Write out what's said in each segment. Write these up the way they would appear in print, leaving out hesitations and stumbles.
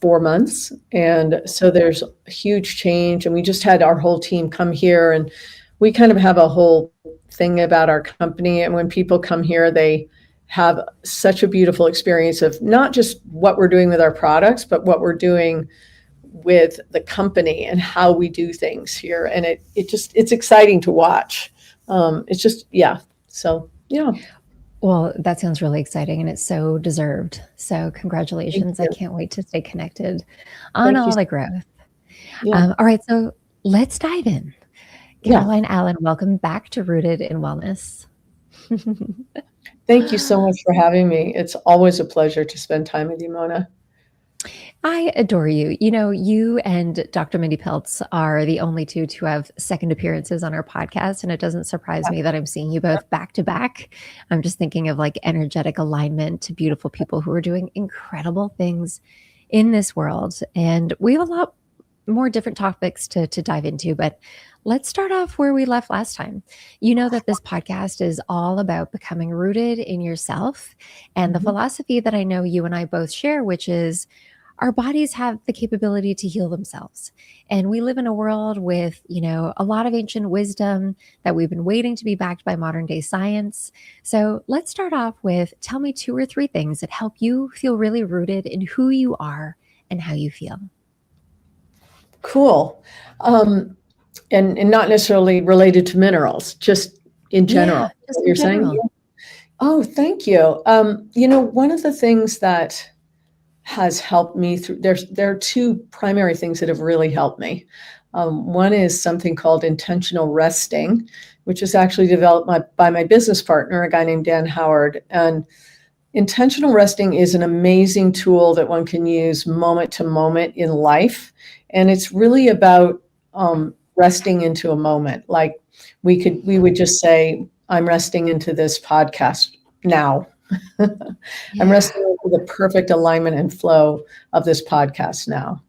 4 months. And so there's a huge change. And we just had our whole team come here, and we kind of have a whole thing about our company. And when people come here, they have such a beautiful experience of not just what we're doing with our products, but what we're doing with the company and how we do things here. And it's exciting to watch. It's just, yeah. So, yeah. Well, that sounds really exciting, and it's so deserved. So congratulations. I can't wait to stay connected on all the growth. Yeah. All right, so let's dive in. Yeah. Caroline Allen, welcome back to Rooted in Wellness. Thank you so much for having me. It's always a pleasure to spend time with you, Mona. I adore you. You know, you and Dr. Mindy Peltz are the only two to have second appearances on our podcast. And it doesn't surprise me that I'm seeing you both back to back. I'm just thinking of like energetic alignment to beautiful people who are doing incredible things in this world. And we have a lot more different topics to dive into, but let's start off where we left last time. You know that this podcast is all about becoming rooted in yourself and the philosophy that I know you and I both share, which is our bodies have the capability to heal themselves. And we live in a world with, you know, a lot of ancient wisdom that we've been waiting to be backed by modern day science. So let's start off with, tell me 2 or 3 things that help you feel really rooted in who you are and how you feel. Cool. And not necessarily related to minerals, just in general. Yeah, just what in you're general. saying? Oh, thank you. You know, one of the things that has helped me through, there are 2 primary things that have really helped me. One is something called intentional resting, which is actually developed by my business partner, a guy named Dan Howard. And intentional resting is an amazing tool that one can use moment to moment in life. And it's really about resting into a moment. Like we would just say, I'm resting into this podcast now. I'm resting into the perfect alignment and flow of this podcast now.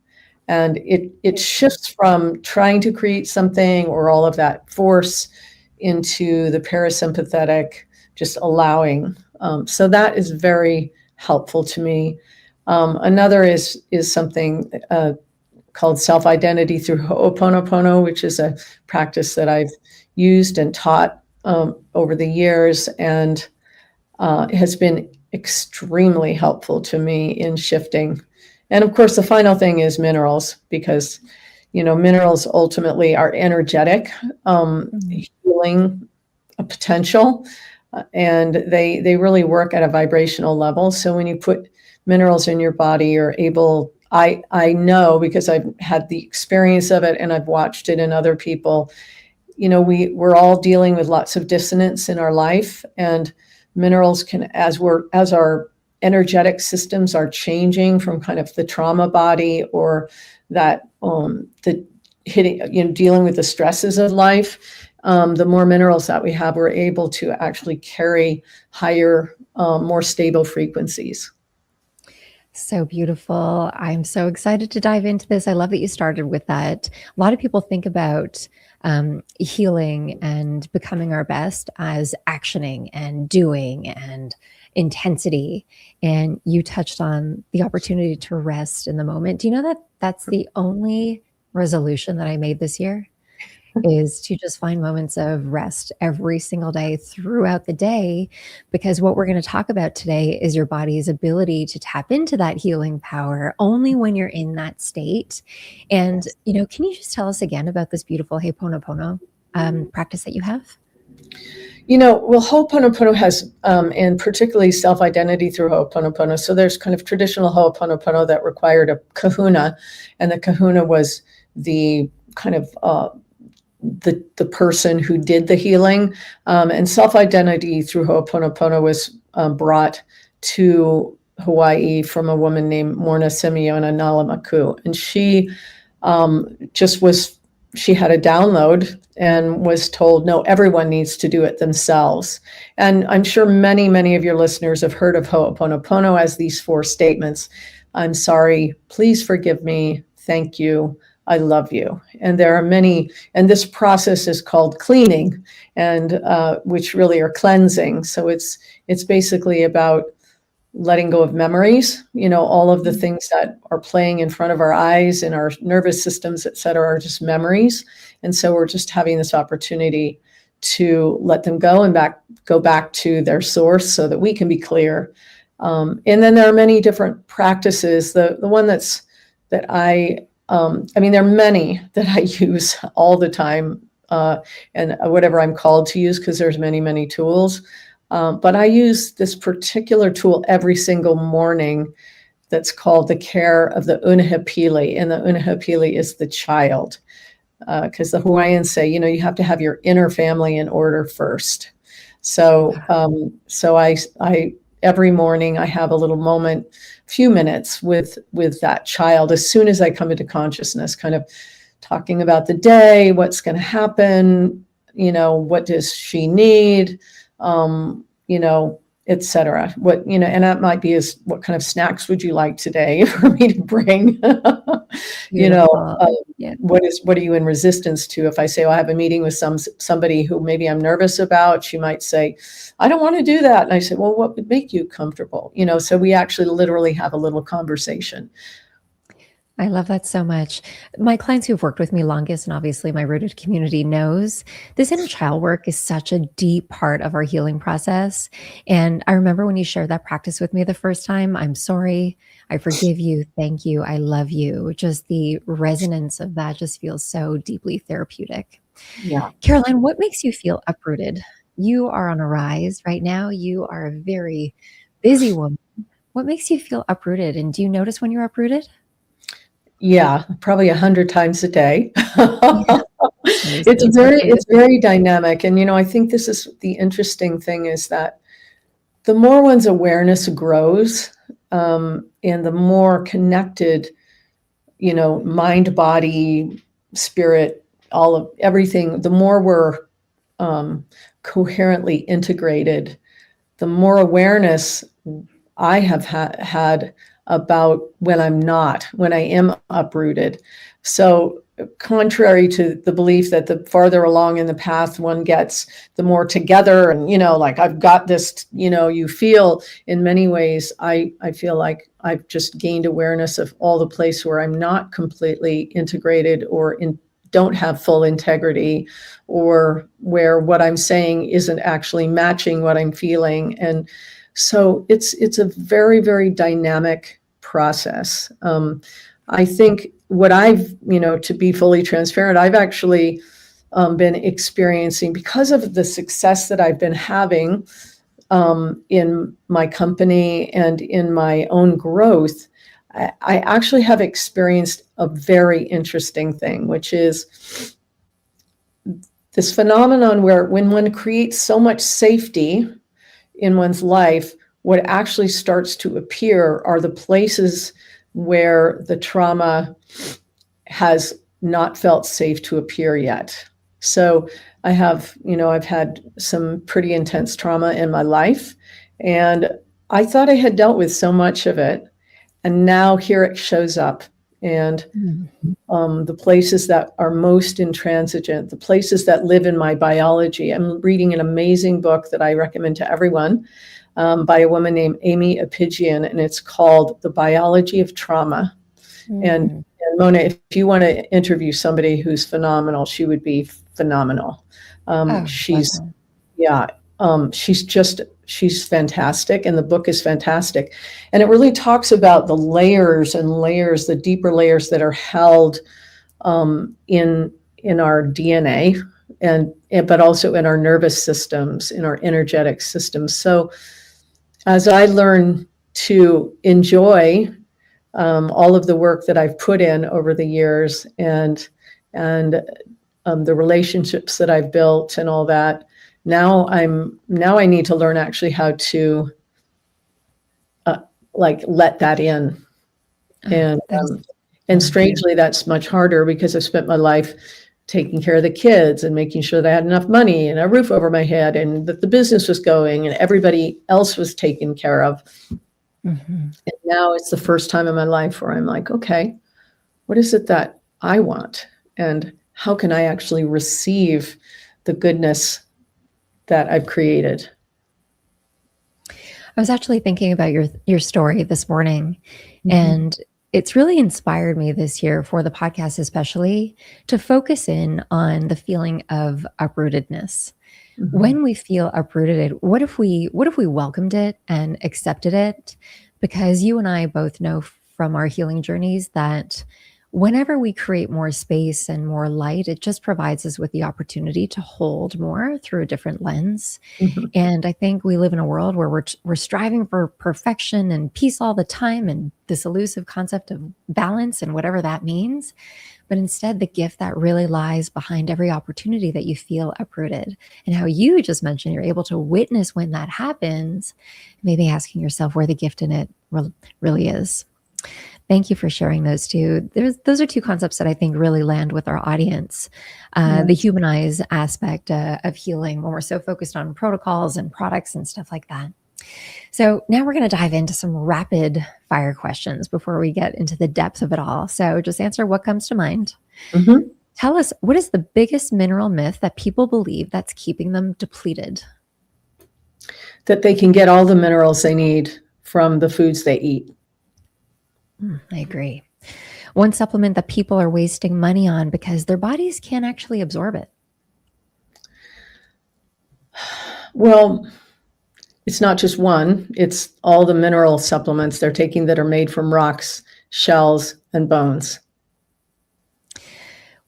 And it shifts from trying to create something or all of that force into the parasympathetic, just allowing. So that is very helpful to me. Another is something called self-identity through Ho'oponopono, which is a practice that I've used and taught over the years, and has been extremely helpful to me in shifting. And of course, the final thing is minerals, because, you know, minerals ultimately are energetic, healing potential, and they really work at a vibrational level. So when you put minerals in your body, you're able, I know because I've had the experience of it and I've watched it in other people, you know, we're all dealing with lots of dissonance in our life, and minerals can, as our energetic systems are changing from kind of the trauma body or that the hitting, you know, dealing with the stresses of life, the more minerals that we have, we're able to actually carry higher, more stable frequencies. So beautiful. I'm so excited to dive into this. I love that you started with that. A lot of people think about healing and becoming our best as actioning and doing and intensity. And you touched on the opportunity to rest in the moment. Do you know that that's the only resolution that I made this year? Is to just find moments of rest every single day throughout the day, because what we're going to talk about today is your body's ability to tap into that healing power only when you're in that state. And, you know, can you just tell us again about this beautiful Ho'oponopono practice that you have? You know, well, Ho'oponopono has, and particularly self-identity through Ho'oponopono. So there's kind of traditional Ho'oponopono that required a kahuna, and the kahuna was the kind of the person who did the healing, and self-identity through Ho'oponopono was brought to Hawaii from a woman named Mona Sharma Nalamaku, and she she had a download and was told, no, everyone needs to do it themselves. And I'm sure many, many of your listeners have heard of Ho'oponopono as these 4 statements. I'm sorry, please forgive me, thank you, I love you. And there are many, and this process is called cleaning, and which really are cleansing. So it's basically about letting go of memories. All of the things that are playing in front of our eyes and our nervous systems, et cetera, are just memories. And so we're just having this opportunity to let them go and go back to their source so that we can be clear. And then there are many different practices. The one that there are many that I use all the time, and whatever I'm called to use, because there's many, many tools. But I use this particular tool every single morning that's called the care of the Unahapili. And the Unahapili is the child. Because the Hawaiians say, you have to have your inner family in order first. So I every morning I have a little moment, few minutes with that child as soon as I come into consciousness, kind of talking about the day, what's going to happen, what does she need, etc. And that might be what kind of snacks would you like today for me to bring? Beautiful. Yeah. What are you in resistance to? If I say, I have a meeting with somebody who maybe I'm nervous about, she might say, I don't want to do that. And I said, well, what would make you comfortable? So we actually literally have a little conversation. I love that so much. My clients who've worked with me longest, and obviously my rooted community knows this inner child work is such a deep part of our healing process. And I remember when you shared that practice with me the first time, I'm sorry, I forgive you, thank you, I love you. Just the resonance of that just feels so deeply therapeutic. Yeah. Caroline, what makes you feel uprooted? You are on a rise right now. You are a very busy woman. What makes you feel uprooted? And do you notice when you're uprooted? Yeah, probably 100 times a day. It's It's very dynamic. And, I think this is the interesting thing, is that the more one's awareness grows, and the more connected, mind, body, spirit, all of everything, the more we're coherently integrated, the more awareness I have had about when I am uprooted. So contrary to the belief that the farther along in the path one gets, the more together and, like I've got this, you feel in many ways, I feel like I've just gained awareness of all the place where I'm not completely integrated or don't have full integrity, or where what I'm saying isn't actually matching what I'm feeling. And so it's a very, very dynamic process. I think what I've, to be fully transparent, I've actually been experiencing, because of the success that I've been having in my company and in my own growth, I actually have experienced a very interesting thing, which is this phenomenon where when one creates so much safety in one's life, what actually starts to appear are the places where the trauma has not felt safe to appear yet. So I've had some pretty intense trauma in my life, and I thought I had dealt with so much of it, and now here it shows up. And the places that are most intransigent, the places that live in my biology. I'm reading an amazing book that I recommend to everyone, by a woman named Amy Apigian, and it's called The Biology of Trauma. And Mona, if you want to interview somebody who's phenomenal, she would be phenomenal. She's fantastic, and the book is fantastic. And it really talks about the layers and layers, the deeper layers that are held in our DNA, but also in our nervous systems, in our energetic systems. So as I learn to enjoy all of the work that I've put in over the years, and the relationships that I've built and all that, now I need to learn actually how to let that in. And strangely, that's much harder, because I've spent my life taking care of the kids and making sure that I had enough money and a roof over my head, and that the business was going and everybody else was taken care of. And now it's the first time in my life where I'm like, okay, what is it that I want? And how can I actually receive the goodness that I've created? I was actually thinking about your story this morning, Mhm, and it's really inspired me this year for the podcast, especially to focus in on the feeling of uprootedness. mhm, When we feel uprooted, what if we welcomed it and accepted it? Because you and I both know from our healing journeys that whenever we create more space and more light, it just provides us with the opportunity to hold more through a different lens. mhm, And I think we live in a world where we're striving for perfection and peace all the time, and this elusive concept of balance and whatever that means. But instead, the gift that really lies behind every opportunity that you feel uprooted, and how you just mentioned you're able to witness when that happens, maybe asking yourself where the gift in it really is. Thank you for sharing those two. Those are two concepts that I think really land with our audience. The yes, humanize aspect of healing when we're so focused on protocols and products and stuff like that. So now we're going to dive into some rapid fire questions before we get into the depth of it all. So just answer what comes to mind. mhm. Tell us, what is the biggest mineral myth that people believe that's keeping them depleted? That they can get all the minerals they need from the foods they eat. I agree. One supplement that people are wasting money on because their bodies can't actually absorb it. Well, it's not just one, it's all the mineral supplements they're taking that are made from rocks, shells, and bones.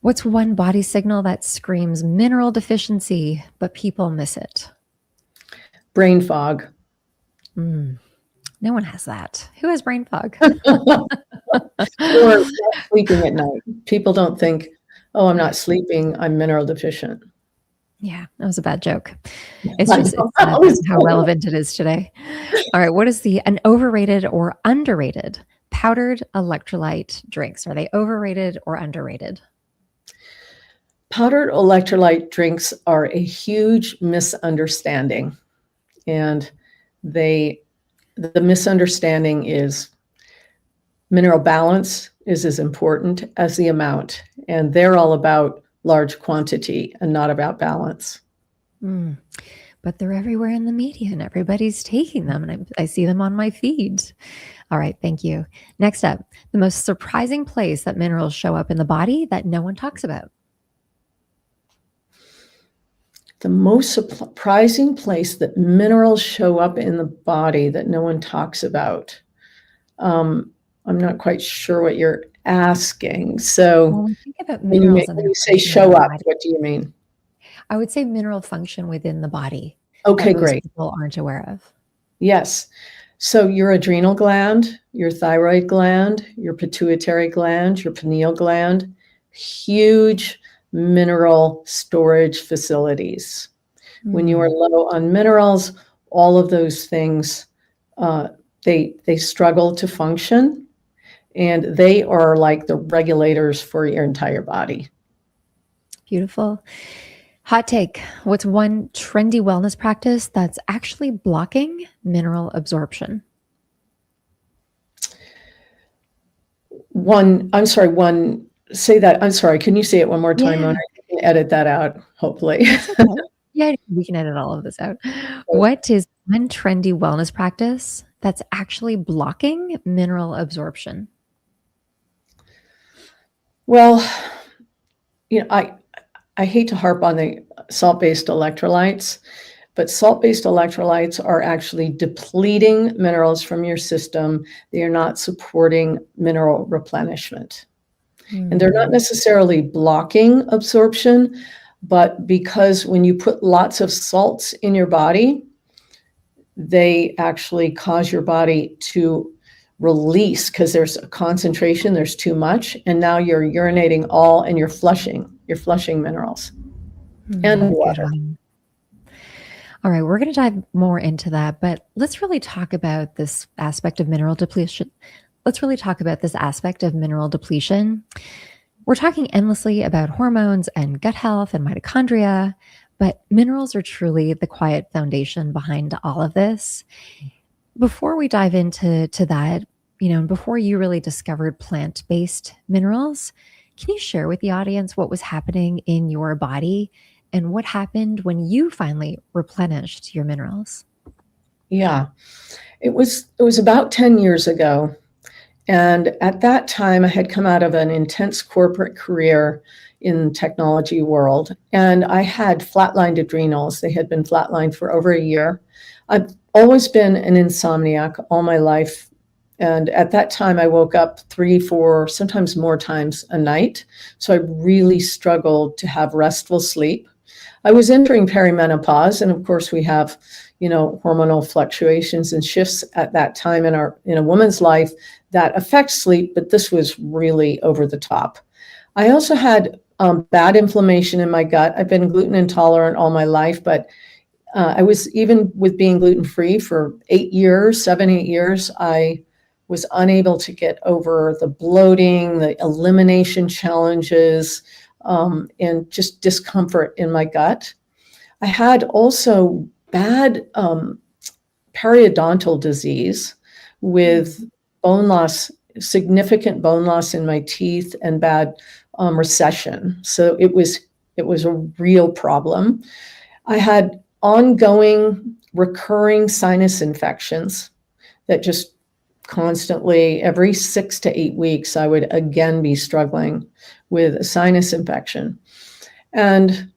What's one body signal that screams mineral deficiency, but people miss it? Brain fog. Mm, no one has that. Who has brain fog? Or not sleeping at night. People don't think, "Oh, I'm not sleeping, I'm mineral deficient." Yeah, that was a bad joke. I know, It's I sad was how relevant it is today. All right, what is an overrated or underrated powdered electrolyte drinks? Are they overrated or underrated? Powdered electrolyte drinks are a huge misunderstanding, and they the misunderstanding is mineral balance is as important as the amount, and they're all about large quantity and not about balance. Mm, but they're everywhere in the media and everybody's taking them, and I see them on my feed. All right, thank you. Next up, the most surprising place that minerals show up in the body that no one talks about. The most surprising place that minerals show up in the body that no one talks about. Um, I'm not quite sure what you're asking. So When we think about minerals and when their you say function in show the up, body, what do you mean? I would say mineral function within the body that Okay, most great. people aren't aware of. Yes. So your adrenal gland, your thyroid gland, your pituitary gland, your pineal gland, huge mineral storage facilities. When you are Hmm. low on minerals, all of those things, uh, they struggle to function, and they are like the regulators for your entire body. Beautiful. Hot take. What's one trendy wellness practice that's actually blocking mineral absorption? I'm sorry, say that. I'm sorry. Can you say it one more time, Mona? Yeah, You can edit that out, hopefully. that's okay. Yeah, we can edit all of this out. What is one trendy wellness practice that's actually blocking mineral absorption? Well, you know, I hate to harp on the salt-based electrolytes, but salt-based electrolytes are actually depleting minerals from your system. They are not supporting mineral replenishment. And they're not Hmm. necessarily blocking absorption, but because when you put lots of salts in your body, they actually cause your body to release because there's a concentration, there's too much, and now you're urinating all and you're flushing minerals and Good water. one. All right, we're going to dive more into that, but let's really talk about this aspect of mineral depletion. Let's really talk about this aspect of mineral depletion. We're talking endlessly about hormones and gut health and mitochondria, but minerals are truly the quiet foundation behind all of this. Before we dive into that, and before you really discovered plant-based minerals, can you share with the audience what was happening in your body and what happened when you finally replenished your minerals? Yeah. It was about 10 years ago. And at that time, I had come out of an intense corporate career in the technology world, and I had flatlined adrenals. They had been flatlined for over a year. I've always been an insomniac all my life. And at that time, I woke up 3, 4, sometimes more times a night. So I really struggled to have restful sleep. I was entering perimenopause, and of course, we have, hormonal fluctuations and shifts at that time in a woman's life that affect sleep, but this was really over the top. I also had bad inflammation in my gut. I've been gluten intolerant all my life, but I was, even with being gluten free for 8 years, 7, 8 years, I was unable to get over the bloating, the elimination challenges, and just discomfort in my gut. I had also bad periodontal disease with bone loss, significant bone loss in my teeth, and bad recession. So it was a real problem. I had ongoing recurring sinus infections that just constantly, every 6 to 8 weeks, I would again be struggling with a sinus infection. And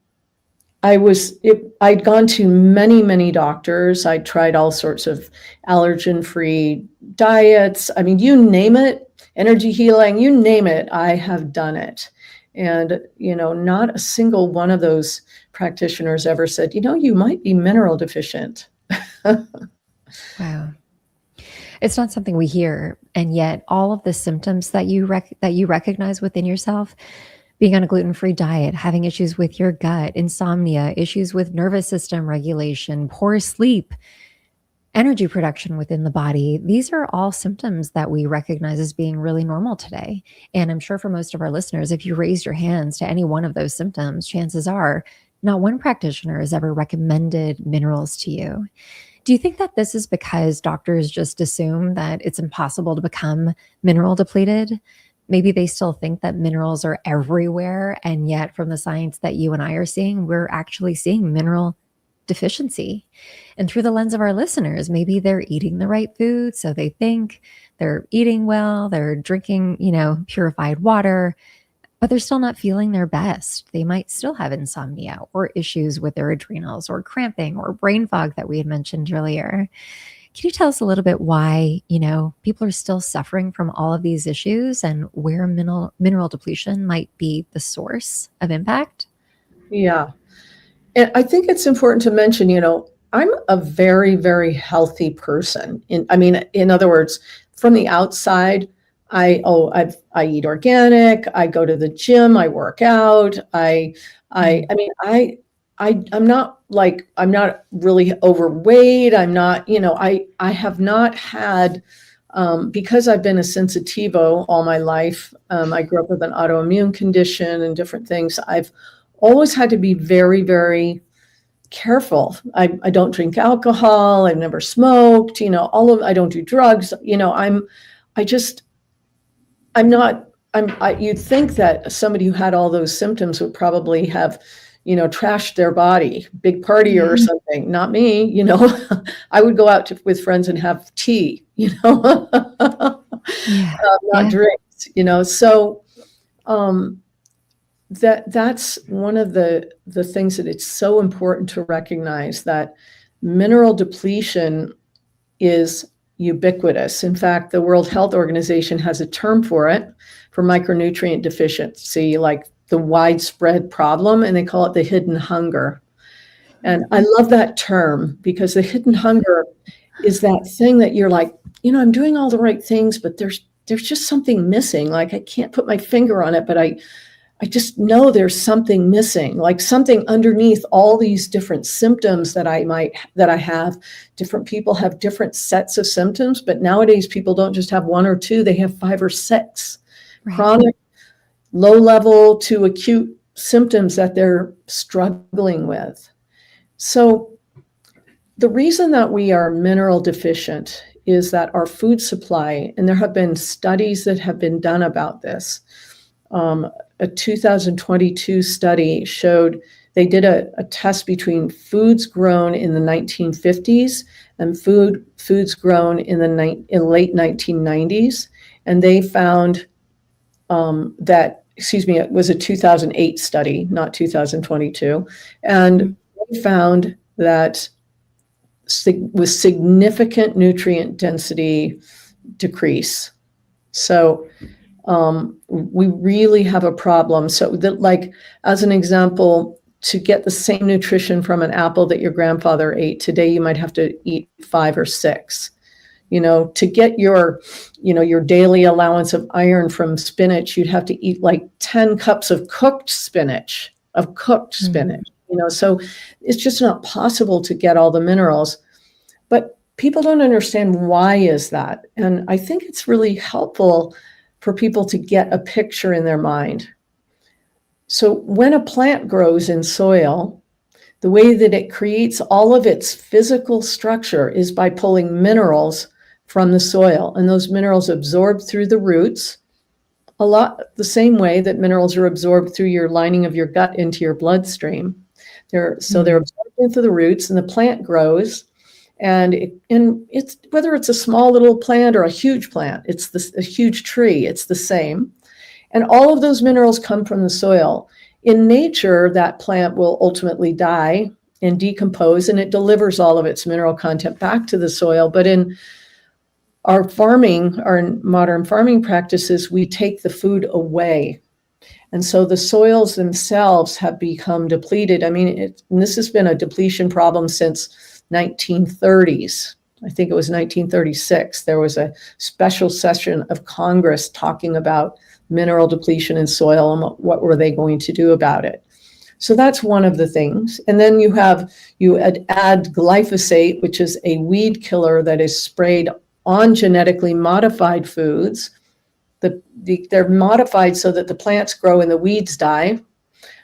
I'd gone to many, many doctors. I'd tried all sorts of allergen-free diets. I mean, you name it, energy healing, you name it, I have done it. And, not a single one of those practitioners ever said, you might be mineral deficient. Wow. It's not something we hear, and yet all of the symptoms that you recognize within yourself, being on a gluten-free diet, having issues with your gut, insomnia, issues with nervous system regulation, poor sleep, energy production within the body, these are all symptoms that we recognize as being really normal today. And I'm sure for most of our listeners, if you raise your hands to any one of those symptoms, chances are not one practitioner has ever recommended minerals to you. Do you think that this is because doctors just assume that it's impossible to become mineral depleted? Maybe they still think that minerals are everywhere. And yet, from the science that you and I are seeing, we're actually seeing mineral deficiency. And through the lens of our listeners, maybe they're eating the right food. So they think they're eating well, they're drinking, purified water, but they're still not feeling their best. They might still have insomnia or issues with their adrenals or cramping or brain fog that we had mentioned earlier. Can you tell us a little bit why, people are still suffering from all of these issues and where mineral depletion might be the source of impact? Yeah. And I think it's important to mention, I'm a very, very healthy person. In other words, from the outside, I eat organic. I go to the gym. I work out. I'm not really overweight. I'm not, I have not had, because I've been a sensitivo all my life. I grew up with an autoimmune condition and different things. I've always had to be very, very careful. I don't drink alcohol. I've never smoked, I don't do drugs. You'd think that somebody who had all those symptoms would probably have, trashed their body, big partier or something. Not me, I would go out with friends and have tea, Yeah. not drinks, So, that's one of the things that it's so important to recognize, that mineral depletion is ubiquitous. In fact, the World Health Organization has a term for it, for micronutrient deficiency, like the widespread problem, and they call it the hidden hunger. And I love that term, because the hidden hunger is that thing that you're like, I'm doing all the right things, but there's just something missing. Like, I can't put my finger on it, but I just know there's something missing, like something underneath all these different symptoms that I have. Different people have different sets of symptoms, but nowadays people don't just have one or two, they have 5 or 6 chronic, low level to acute symptoms that they're struggling with. So the reason that we are mineral deficient is that our food supply, and there have been studies that have been done about this. A 2022 study showed, they did a test between foods grown in the 1950s and foods grown in the late 1990s, and they found that, excuse me, it was a 2008 study, not 2022, and they found that with significant nutrient density decrease. So we really have a problem. So that, like, as an example, to get the same nutrition from an apple that your grandfather ate today, you might have to eat 5 or 6. To get your daily allowance of iron from spinach, you'd have to eat like 10 cups of cooked spinach. So it's just not possible to get all the minerals. But people don't understand why is that. And I think it's really helpful for people to get a picture in their mind. So when a plant grows in soil, the way that it creates all of its physical structure is by pulling minerals from the soil, and those minerals absorb through the roots, a lot the same way that minerals are absorbed through your lining of your gut into your bloodstream. They're absorbed into the roots, and the plant grows. And it's whether it's a small little plant or a huge plant, a huge tree, it's the same. And all of those minerals come from the soil. In nature, that plant will ultimately die and decompose, and it delivers all of its mineral content back to the soil. But in our modern farming practices, we take the food away. And so the soils themselves have become depleted. I mean, this has been a depletion problem since 1930s. I think it was 1936. There was a special session of Congress talking about mineral depletion in soil and what were they going to do about it. So that's one of the things. And then you add glyphosate, which is a weed killer that is sprayed on genetically modified foods. They're modified so that the plants grow and the weeds die.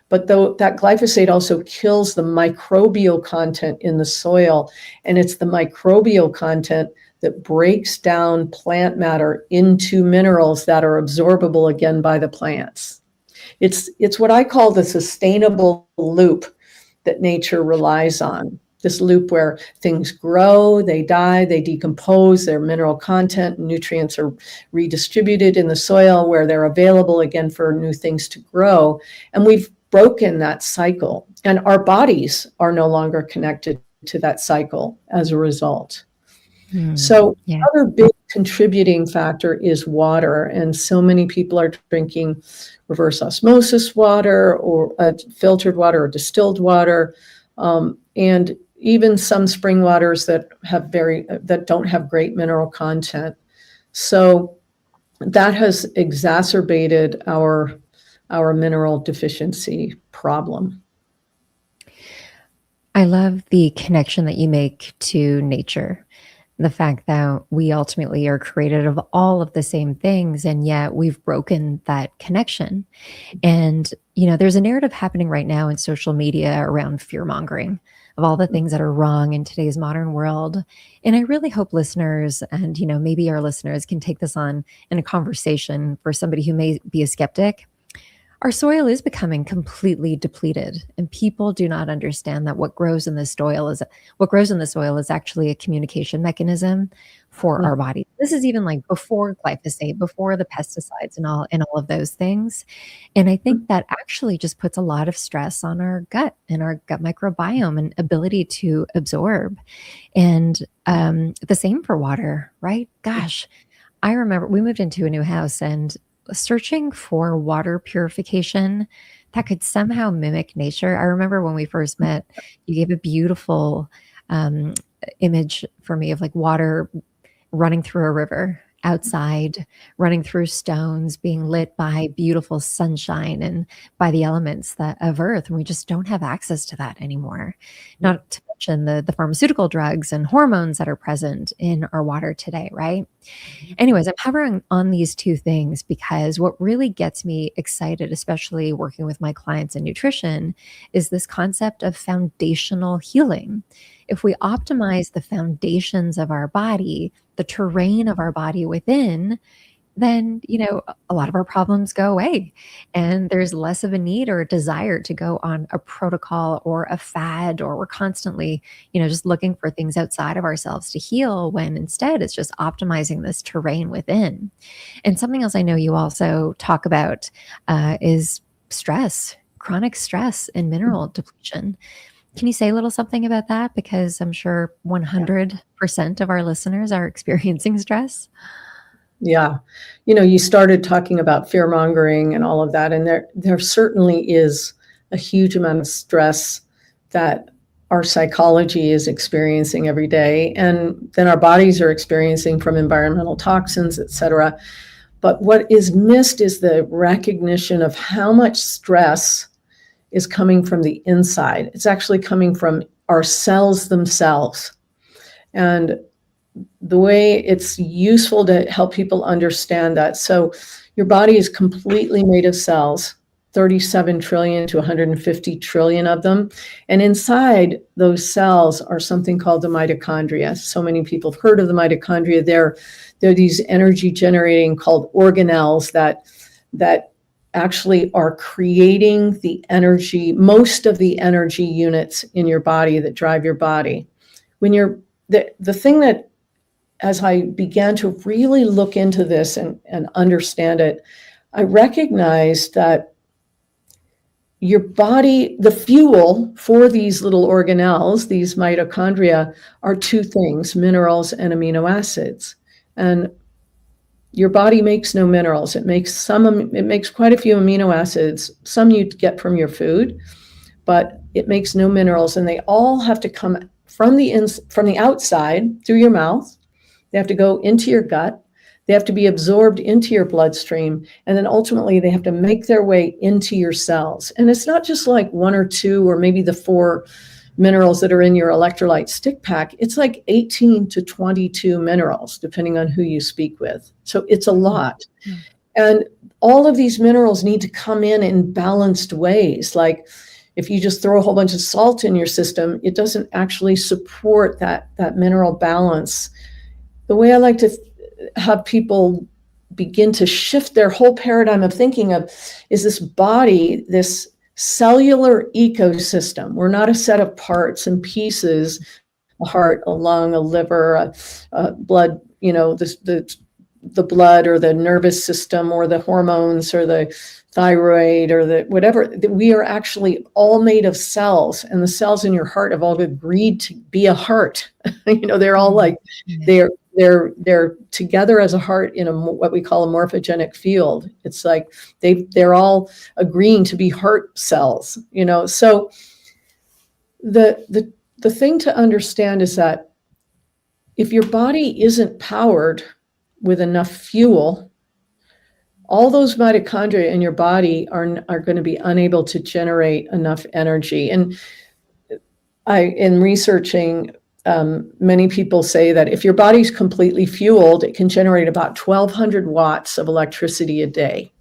But that glyphosate also kills the microbial content in the soil. And it's the microbial content that breaks down plant matter into minerals that are absorbable again by the plants. It's what I call the sustainable loop that nature relies on. This loop where things grow, they die, they decompose, their mineral content and nutrients are redistributed in the soil where they're available again for new things to grow. And we've broken that cycle, and our bodies are no longer connected to that cycle as a result. So another big contributing factor is water, and so many people are drinking reverse osmosis water or filtered water or distilled water, and even some spring waters that don't have great mineral content. So that has exacerbated our mineral deficiency problem. I love the connection that you make to nature. The fact that we ultimately are created of all of the same things, and yet we've broken that connection. And, there's a narrative happening right now in social media around fear mongering of all the things that are wrong in today's modern world. And I really hope listeners and, maybe our listeners can take this on in a conversation for somebody who may be a skeptic. Our soil is becoming completely depleted, and people do not understand that what grows in the soil is actually a communication mechanism for our body. This is even like before glyphosate, before the pesticides and all of those things. And I think that actually just puts a lot of stress on our gut and our gut microbiome and ability to absorb. And the same for water, right? Gosh, I remember we moved into a new house, and searching for water purification that could somehow mimic nature. I remember when we first met, you gave a beautiful image for me of like water running through a river outside, running through stones, being lit by beautiful sunshine and by the elements of earth. And we just don't have access to that anymore. Not to mention the pharmaceutical drugs and hormones that are present in our water today, right? Anyways, I'm hovering on these two things because what really gets me excited, especially working with my clients in nutrition, is this concept of foundational healing. If we optimize the foundations of our body, the terrain of our body within, then, a lot of our problems go away. And there's less of a need or a desire to go on a protocol or a fad, or we're constantly, just looking for things outside of ourselves to heal, when instead it's just optimizing this terrain within. And something else I know you also talk about is stress, chronic stress, and mineral depletion. Can you say a little something about that? Because I'm sure Yeah. 100% of our listeners are experiencing stress. Yeah. You started talking about fear mongering and all of that, and there certainly is a huge amount of stress that our psychology is experiencing every day, and then our bodies are experiencing from environmental toxins, et cetera. But what is missed is the recognition of how much stress is coming from the inside. It's actually coming from our cells themselves. And the way it's useful to help people understand that. So your body is completely made of cells, 37 trillion to 150 trillion of them. And inside those cells are something called the mitochondria. So many people have heard of the mitochondria. They're these energy generating called organelles that actually are creating the energy, most of the energy units in your body that drive your body. When you're the thing that, as I began to really look into this and understand it, I recognized that your body, the fuel for these little organelles, these mitochondria, are two things: minerals and amino acids. And your body makes no minerals. It makes quite a few amino acids, some you get from your food, but it makes no minerals, and they all have to come from the outside through your mouth. They have to go into your gut. They have to be absorbed into your bloodstream. And then ultimately, they have to make their way into your cells. And it's not just like one or two, or maybe the four minerals that are in your electrolyte stick pack. It's like 18 to 22 minerals, depending on who you speak with. So it's a lot. Mm-hmm. And all of these minerals need to come in balanced ways. Like, if you just throw a whole bunch of salt in your system, it doesn't actually support that mineral balance. The way I like to have people begin to shift their whole paradigm of thinking of is this body, this cellular ecosystem. We're not a set of parts and pieces, a heart, a lung, a liver, a blood, the blood or the nervous system or the hormones or the thyroid or the whatever. We are actually all made of cells, and the cells in your heart have all agreed to be a heart. They're all like, they're together as a heart in what we call a morphogenic field. It's like they're all agreeing to be heart cells. So the thing to understand is that if your body isn't powered with enough fuel, all those mitochondria in your body are going to be unable to generate enough energy. And in researching, many people say that if your body's completely fueled, it can generate about 1,200 watts of electricity a day.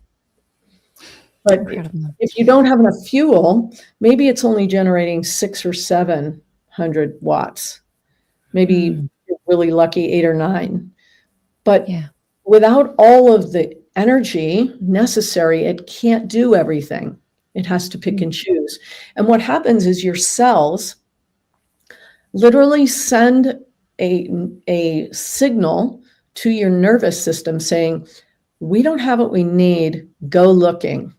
But Incredible. if you don't have enough fuel, maybe it's only generating 600 or 700 watts. Maybe you're really lucky, 8 or 9. But without all of the energy necessary, it can't do everything. It has to pick and choose. And what happens is your cells literally send a signal to your nervous system saying, we don't have what we need, go looking.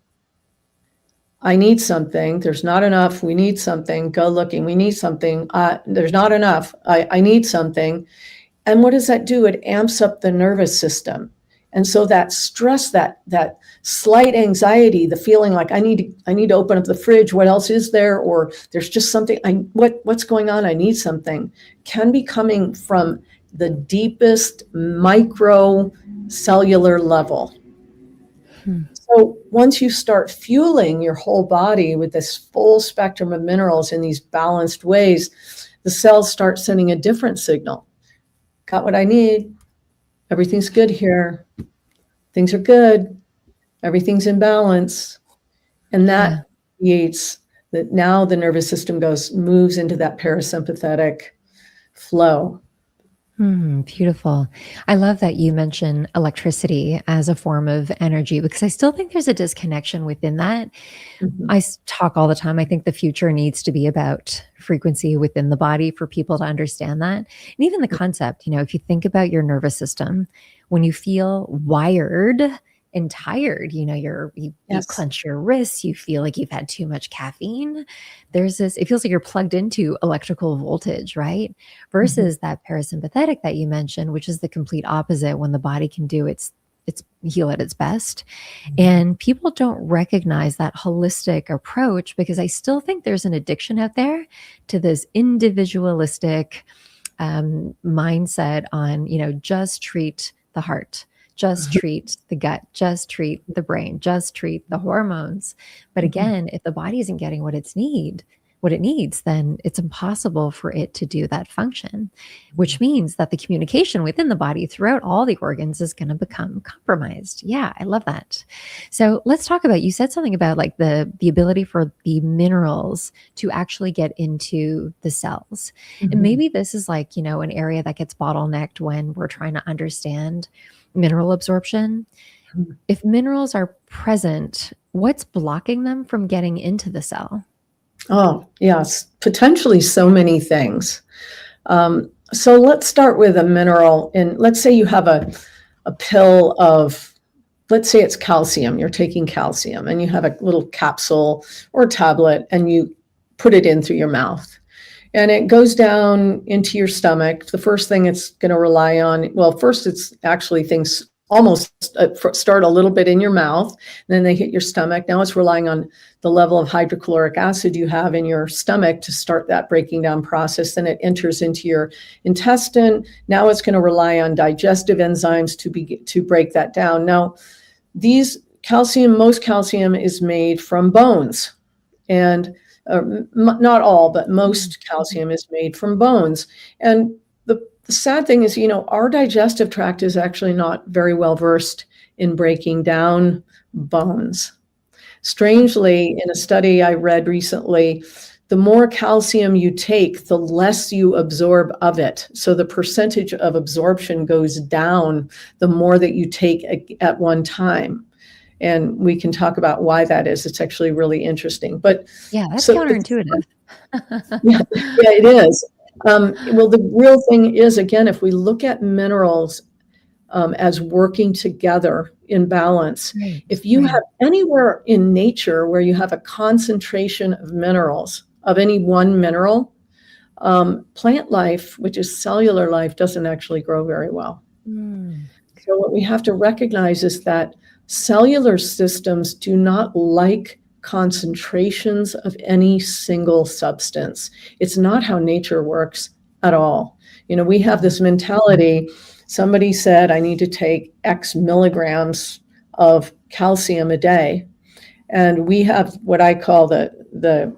I need something, there's not enough, we need something, go looking, we need something, there's not enough, I need something. And what does that do? It amps up the nervous system. And so that stress, that slight anxiety, the feeling like I need to open up the fridge, what else is there? Or there's just something, what's going on? I need something, can be coming from the deepest micro cellular level. So once you start fueling your whole body with this full spectrum of minerals in these balanced ways, the cells start sending a different signal. Got what I need. Everything's good here. Things are good. Everything's in balance. And that creates that now the nervous system moves into that parasympathetic flow. Beautiful. I love that you mention electricity as a form of energy because I still think there's a disconnection within that. Mhm. Talk all the time. I think the future needs to be about frequency within the body for people to understand that. And even the concept, if you think about your nervous system, when you feel wired and tired, you Yes. clench your wrists, you feel like you've had too much caffeine. It feels like you're plugged into electrical voltage, right? Mhm. Versus that parasympathetic that you mentioned, which is the complete opposite when the body can do its heal at its best. And people don't recognize that holistic approach because I still think there's an addiction out there to this individualistic mindset on, just treat the heart, just treat the gut, just treat the brain, just treat the hormones. But Mhm. again, if the body isn't getting what it needs, then it's impossible for it to do that function, which means that the communication within the body throughout all the organs is going to become compromised. Yeah, I love that. So let's talk about, you said something about like the ability for the minerals to actually get into the cells. And Mhm. maybe this is like, an area that gets bottlenecked when we're trying to understand mineral absorption. Mhm. If minerals are present, what's blocking them from getting into the cell? Oh, yes, potentially so many things. So let's start with a mineral. And let's say you have a pill of, let's say it's calcium. You're taking calcium and you have a little capsule or tablet and you put it in through your mouth. And it goes down into your stomach. The first thing it's going to rely on, well, first it's actually things almost start a little bit in your mouth, and then they hit your stomach. Now it's relying on the level of hydrochloric acid you have in your stomach to start that breaking down process. Then it enters into your intestine. Now it's going to rely on digestive enzymes to break that down. Now, most calcium is made from bones. And not all, but Mm. most calcium is made from bones. And the sad thing is, our digestive tract is actually not very well versed in breaking down bones. Strangely, in a study I read recently, the more calcium you take, the less you absorb of it. So the percentage of absorption goes down the more that you take at one time. And we can talk about why that is. It's actually really interesting. But Yeah, that's so counterintuitive. yeah, yeah, it is. Well, the real thing is, again, if we look at minerals as working together in balance, Right, if you right. have anywhere in nature where you have a concentration of minerals, of any one mineral, plant life, which is cellular life, doesn't actually grow very well. Mm. So what we have to recognize is that cellular systems do not like concentrations of any single substance. It's not how nature works at all. We have Mm. this mentality. Somebody said, I need to take X milligrams of calcium a day. And we have what I call the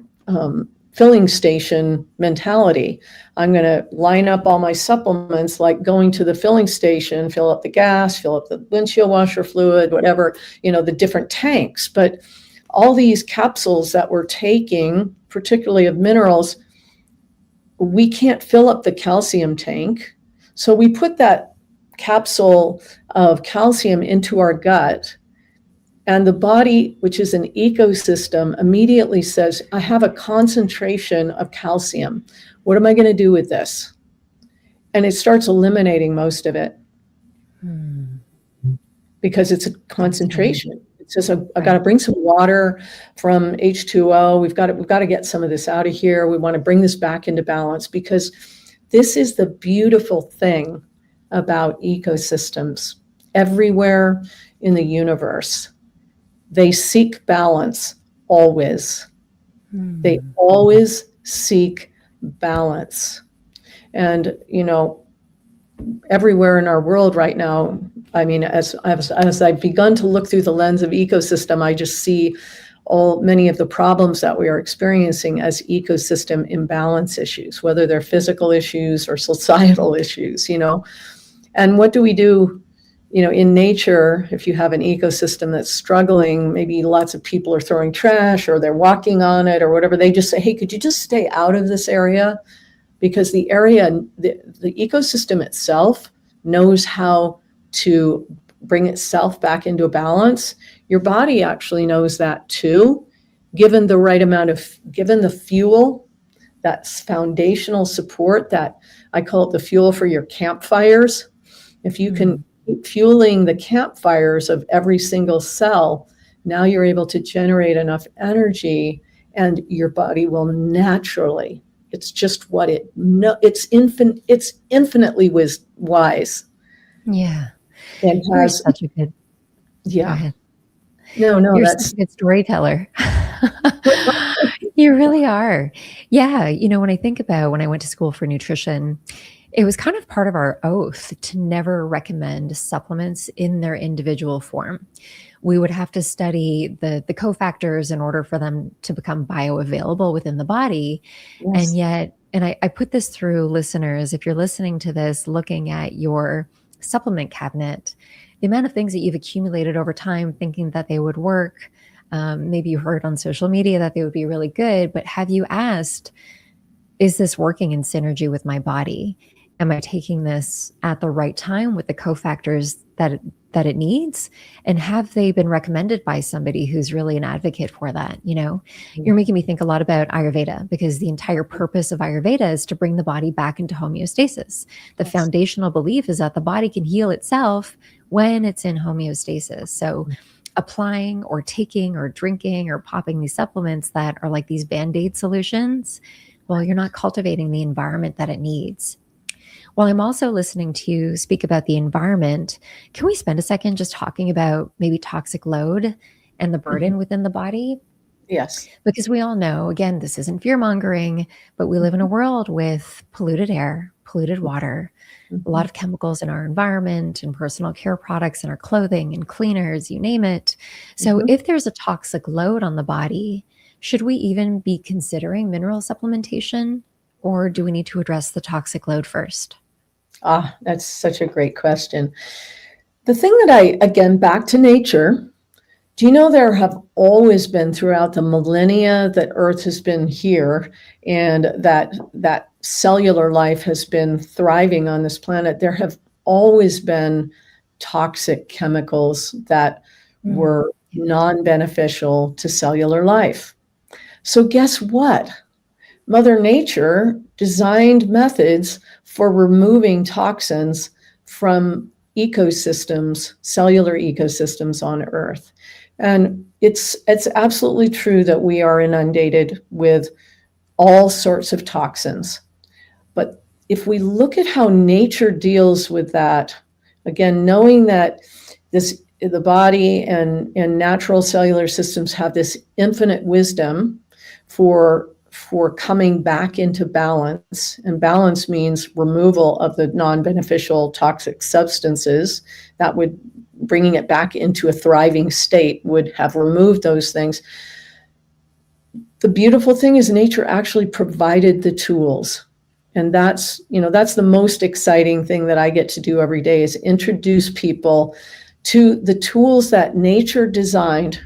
filling station mentality. I'm going to line up all my supplements like going to the filling station, fill up the gas, fill up the windshield washer fluid, whatever, the different tanks. But all these capsules that we're taking, particularly of minerals, we can't fill up the calcium tank. So we put that capsule of calcium into our gut, and the body, which is an ecosystem, immediately says, I have a concentration of calcium. What am I going to do with this? And it starts eliminating most of it Mm. because it's a Fascinating. concentration. It's just, I got Right. to bring some water from H2O. We've got to get some of this out of here. We want to bring this back into balance because this is the beautiful thing about ecosystems everywhere in the universe. They seek balance always. They Mm. always seek balance. And, everywhere in our world right now, I mean, as I've begun to look through the lens of ecosystem, I just see many of the problems that we are experiencing as ecosystem imbalance issues, whether they're physical issues or societal issues. And what do we do? In nature, if you have an ecosystem that's struggling, maybe lots of people are throwing trash or they're walking on it or whatever, they just say, hey, could you just stay out of this area? because the ecosystem itself knows how to bring itself back into a balance. Your body actually knows that too, given the fuel, that's foundational support, that I call it the fuel for your campfires. If you can keep fueling the campfires of every single cell, now you're able to generate enough energy, and your body will naturally, it's just what it's infinitely wise, Yeah. and You're has, such a good, go yeah. ahead. No, You're such that's a good storyteller. You really are. Yeah. When I think about when I went to school for nutrition, it was kind of part of our oath to never recommend supplements in their individual form. We would have to study the cofactors in order for them to become bioavailable within the body. And yes. yet, and I put this through listeners, if you're listening to this, looking at your supplement cabinet, the amount of things that you've accumulated over time thinking that they would work. Maybe you heard on social media that they would be really good, but have you asked, is this working in synergy with my body? Am I taking this at the right time with the cofactors that it needs? And have they been recommended by somebody who's really an advocate for that? You're making me think a lot about Ayurveda, because the entire purpose of Ayurveda is to bring the body back into homeostasis. The Yes. foundational belief is that the body can heal itself when it's in homeostasis. So applying or taking or drinking or popping these supplements that are like these Band-Aid solutions, well, you're not cultivating the environment that it needs. While I'm also listening to you speak about the environment, can we spend a second just talking about maybe toxic load and the burden within the body? Yes. Because we all know, again, this isn't fear mongering, but we live in a world with polluted air, polluted water, a lot of chemicals in our environment and personal care products in our clothing and cleaners, you name it. So if there's a toxic load on the body, should we even be considering mineral supplementation, or do we need to address the toxic load first? That's such a great question. The thing that again, back to nature, do you know there have always been, throughout the millennia that Earth has been here, and that cellular life has been thriving on this planet, there have always been toxic chemicals that were non-beneficial to cellular life. So guess what? Mother Nature designed methods for removing toxins from ecosystems, cellular ecosystems on Earth. And it's absolutely true that we are inundated with all sorts of toxins. But if we look at how nature deals with that, again, knowing that the body and natural cellular systems have this infinite wisdom for coming back into balance, and balance means removal of the non-beneficial toxic substances that would, bringing it back into a thriving state, would have removed those things. The beautiful thing is nature actually provided the tools. And that's the most exciting thing that I get to do every day, is introduce people to the tools that nature designed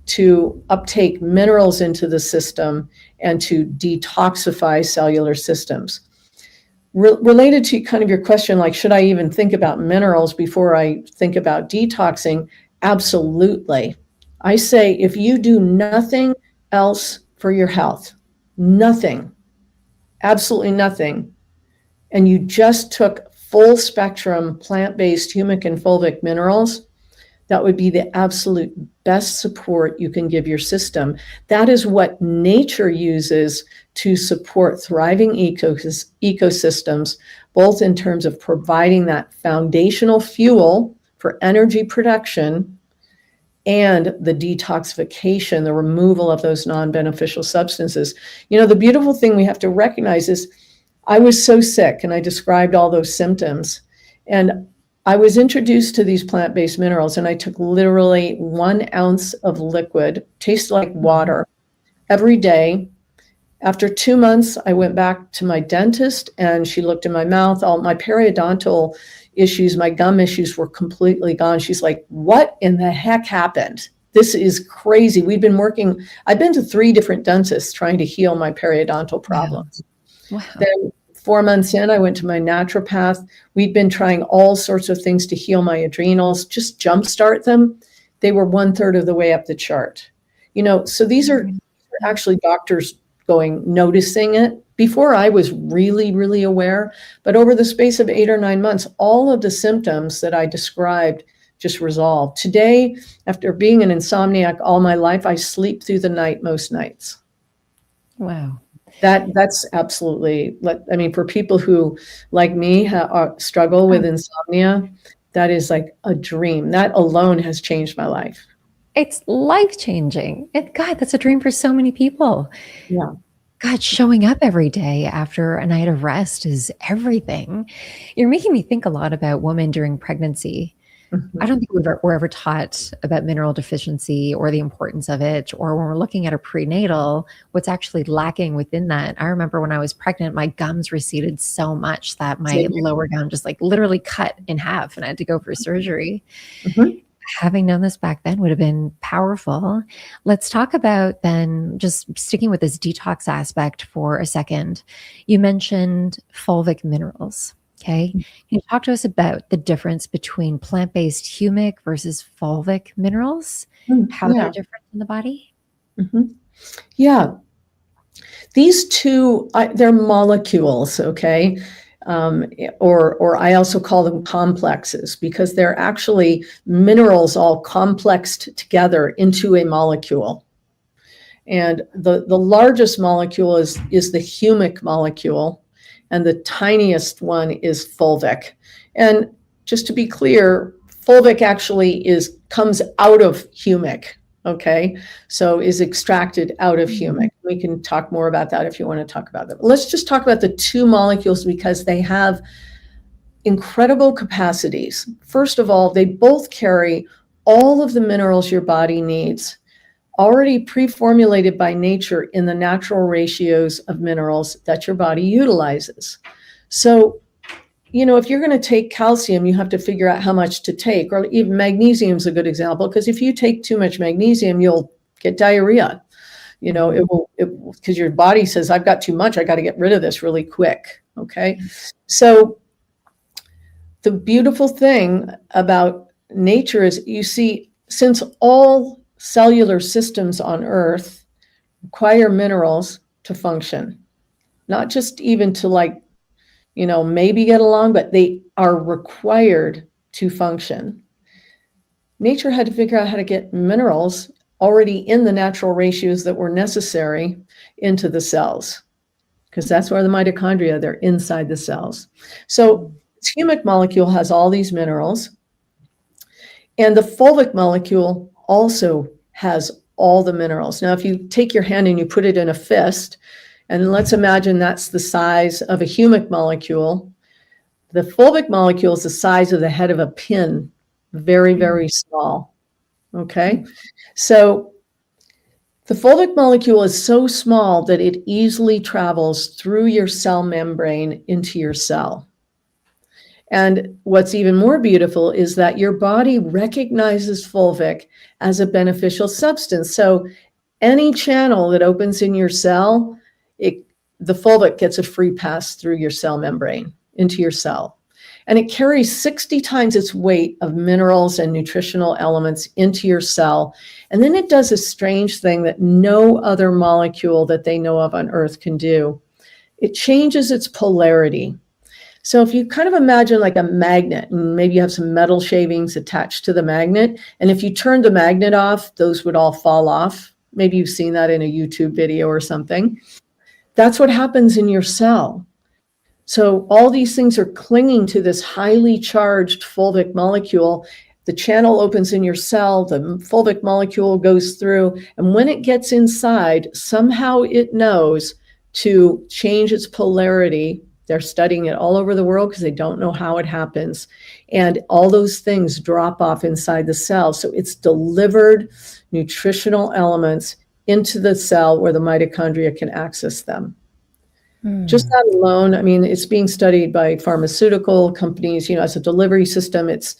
to uptake minerals into the system and to detoxify cellular systems. Related to kind of your question, like, should I even think about minerals before I think about detoxing? Absolutely. I say, if you do nothing else for your health, nothing, absolutely nothing, and you just took full spectrum plant-based humic and fulvic minerals, that would be the absolute best support you can give your system. That is what nature uses to support thriving ecosystems, both in terms of providing that foundational fuel for energy production and the detoxification, the removal of those non-beneficial substances. The beautiful thing we have to recognize is, I was so sick and I described all those symptoms, and I was introduced to these plant-based minerals, and I took literally 1 ounce of liquid, tasted like water, every day. After 2 months, I went back to my dentist, and she looked in my mouth. All my periodontal issues, my gum issues, were completely gone. She's like, "What in the heck happened? This is crazy." I've been to 3 different dentists trying to heal my periodontal problems. Wow. Then 4 months in, I went to my naturopath. We'd been trying all sorts of things to heal my adrenals, just jumpstart them. They were 1/3 of the way up the chart. So these are actually doctors noticing it. Before I was really, really aware, but over the space of 8 or 9 months, all of the symptoms that I described just resolved. Today, after being an insomniac all my life, I sleep through the night most nights. Wow. That's absolutely, I mean, for people who, like me, struggle with insomnia, that is like a dream. That alone has changed my life. It's life-changing. God, that's a dream for so many people. Yeah. God, showing up every day after a night of rest is everything. You're making me think a lot about women during pregnancy. I don't think we're ever taught about mineral deficiency or the importance of it, or when we're looking at a prenatal, what's actually lacking within that. I remember when I was pregnant, my gums receded so much that my lower gum just like literally cut in half and I had to go for surgery. Mhm. Having known this back then would have been powerful. Let's talk about then, just sticking with this detox aspect for a second. You mentioned fulvic minerals. Okay. Can you talk to us about the difference between plant-based humic versus fulvic minerals? How they're different in the body? Yeah. These two, they're molecules, okay? Or I also call them complexes because they're actually minerals all complexed together into a molecule. And the largest molecule is the humic molecule, and the tiniest one is fulvic. And just to be clear, fulvic actually comes out of humic, okay? So is extracted out of humic. We can talk more about that if you want to talk about that. Let's just talk about the two molecules because they have incredible capacities. First of all, they both carry all of the minerals your body needs, already pre-formulated by nature in the natural ratios of minerals that your body utilizes. So, if you're going to take calcium, you have to figure out how much to take, or even magnesium is a good example, because if you take too much magnesium, you'll get diarrhea. It will, because your body says, I've got too much, I got to get rid of this really quick. Okay. So the beautiful thing about nature is, you see, since all cellular systems on Earth require minerals to function, not just even to maybe get along, but they are required to function. Nature had to figure out how to get minerals already in the natural ratios that were necessary into the cells, because that's where the mitochondria, they're inside the cells. So this humic molecule has all these minerals, and the fulvic molecule also has all the minerals. Now, if you take your hand and you put it in a fist, and let's imagine that's the size of a humic molecule, the fulvic molecule is the size of the head of a pin, very, very small. Okay? So the fulvic molecule is so small that it easily travels through your cell membrane into your cell. And what's even more beautiful is that your body recognizes fulvic as a beneficial substance. So any channel that opens in your cell, the fulvic gets a free pass through your cell membrane into your cell. And it carries 60 times its weight of minerals and nutritional elements into your cell. And then it does a strange thing that no other molecule that they know of on Earth can do. It changes its polarity. So if you kind of imagine like a magnet, and maybe you have some metal shavings attached to the magnet, and if you turn the magnet off, those would all fall off. Maybe you've seen that in a YouTube video or something. That's what happens in your cell. So all these things are clinging to this highly charged fulvic molecule. The channel opens in your cell, the fulvic molecule goes through, and when it gets inside, somehow it knows to change its polarity. They're studying it all over the world because they don't know how it happens. And all those things drop off inside the cell. So it's delivered nutritional elements into the cell where the mitochondria can access them. Just that alone, I mean, it's being studied by pharmaceutical companies, as a delivery system. It's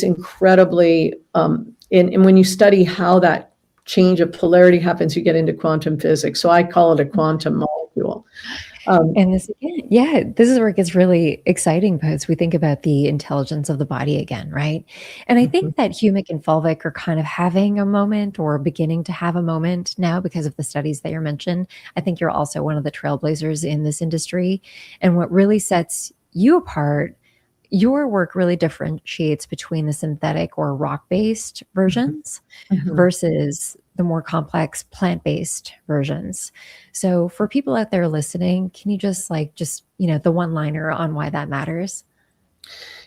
incredibly, and when you study how that change of polarity happens, you get into quantum physics. So I call it a quantum molecule. Um, And this again, yeah, this is where it gets really exciting because we think about the intelligence of the body again, right? And I mhm, think that humic and fulvic are kind of having a moment or beginning to have a moment now because of the studies that you mentioned. I think you're also one of the trailblazers in this industry. And what really sets you apart, your work really differentiates between the synthetic or rock-based mhm, versions mhm. versus the more complex plant-based versions. So for people out there listening, can you just the one-liner on why that matters?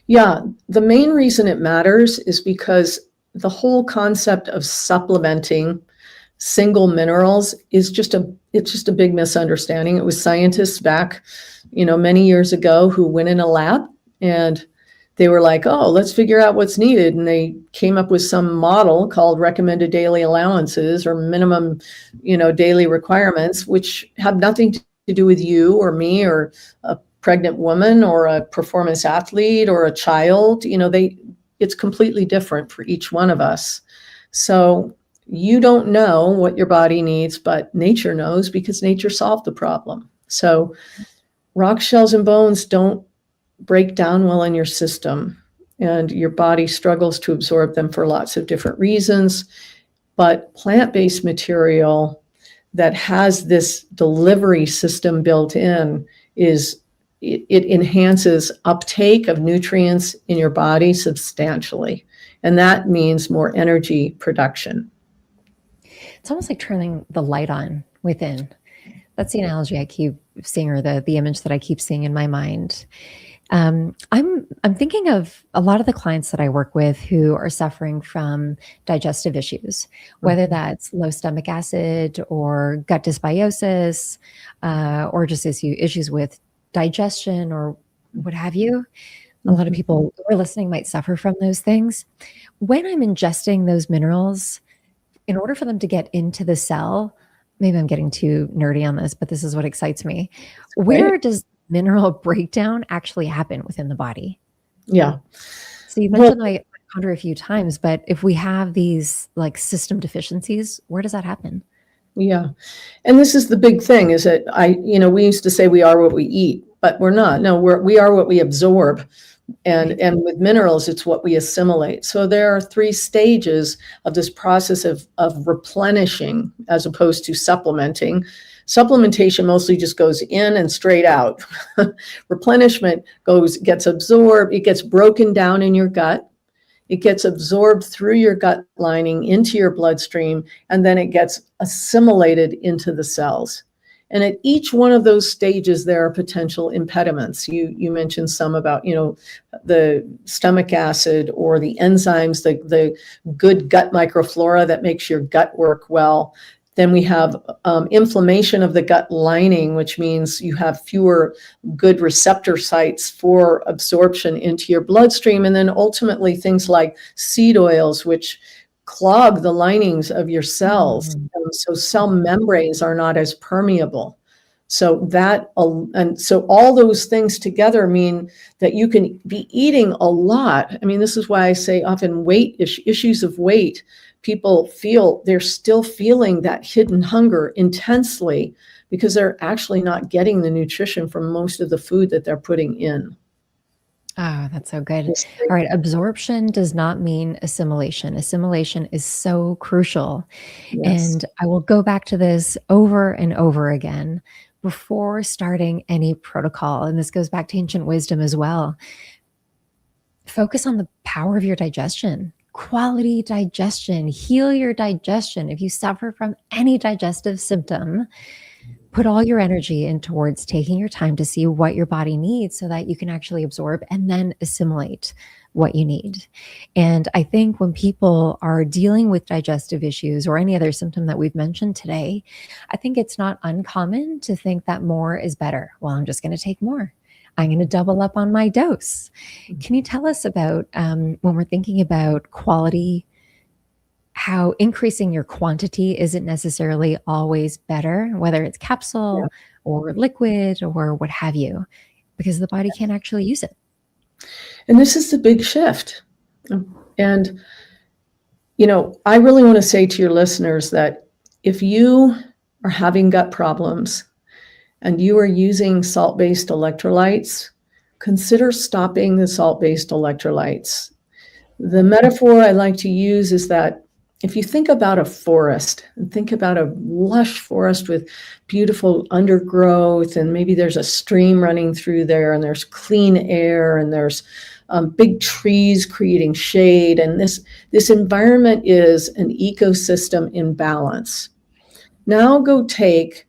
Yeah, the main reason it matters is because the whole concept of supplementing single minerals is just a big misunderstanding. It was scientists back, many years ago who went in a lab and they were like, "Oh, let's figure out what's needed." And they came up with some model called recommended daily allowances or minimum, daily requirements, which have nothing to do with you or me or a pregnant woman or a performance athlete or a child. It's completely different for each one of us. So you don't know what your body needs, but nature knows because nature solved the problem. So rock shells and bones don't break down well in your system, and your body struggles to absorb them for lots of different reasons. But plant-based material that has this delivery system built in is it enhances uptake of nutrients in your body substantially. And that means more energy production. It's almost like turning the light on within. That's the analogy I keep seeing, or the image that I keep seeing in my mind. I'm thinking of a lot of the clients that I work with who are suffering from digestive issues, whether Mhm. that's low stomach acid or gut dysbiosis, or just issues with digestion or what have you. A lot of Mhm. people who are listening might suffer from those things. When I'm ingesting those minerals, in order for them to get into the cell, maybe I'm getting too nerdy on this, but this is what excites me. Right? Where does mineral breakdown actually happen within the body? Yeah. So you Well, mentioned the mitochondria a few times, but if we have these like system deficiencies, where does that happen? yeah. And this is the big thing is that we used to say we are what we eat, but we're not. No, we are what we absorb. And, Right. and with minerals, it's what we assimilate. So there are three stages of this process of replenishing as opposed to supplementing. Supplementation mostly just goes in and straight out. Replenishment gets absorbed, it gets broken down in your gut. It gets absorbed through your gut lining into your bloodstream, and then it gets assimilated into the cells. And at each one of those stages, there are potential impediments. You mentioned some about, the stomach acid or the enzymes, the good gut microflora that makes your gut work well. Then we have inflammation of the gut lining, which means you have fewer good receptor sites for absorption into your bloodstream. And then ultimately things like seed oils, which clog the linings of your cells. Mhm. So cell membranes are not as permeable. So all those things together mean that you can be eating a lot. I mean, this is why I say often issues of weight, people feel they're still feeling that hidden hunger intensely because they're actually not getting the nutrition from most of the food that they're putting in. Oh, that's so good. Yes. All right. Absorption does not mean assimilation. Assimilation is so crucial. Yes. And I will go back to this over and over again before starting any protocol. And this goes back to ancient wisdom as well. Focus on the power of your digestion, quality digestion, heal your digestion. If you suffer from any digestive symptom, put all your energy in towards taking your time to see what your body needs so that you can actually absorb and then assimilate what you need. And I think when people are dealing with digestive issues or any other symptom that we've mentioned today, I think it's not uncommon to think that more is better. Well, I'm just going to take more. I'm going to double up on my dose. Can you tell us about when we're thinking about quality, how increasing your quantity isn't necessarily always better, whether it's Yeah. capsule or liquid or what have you, because the body can't actually use it. And this is the big shift. And, I really want to say to your listeners that if you are having gut problems, and you are using salt-based electrolytes, consider stopping the salt-based electrolytes. The metaphor I like to use is that if you think about a forest and think about a lush forest with beautiful undergrowth, and maybe there's a stream running through there, and there's clean air, and there's big trees creating shade, and this environment is an ecosystem in balance. Now go take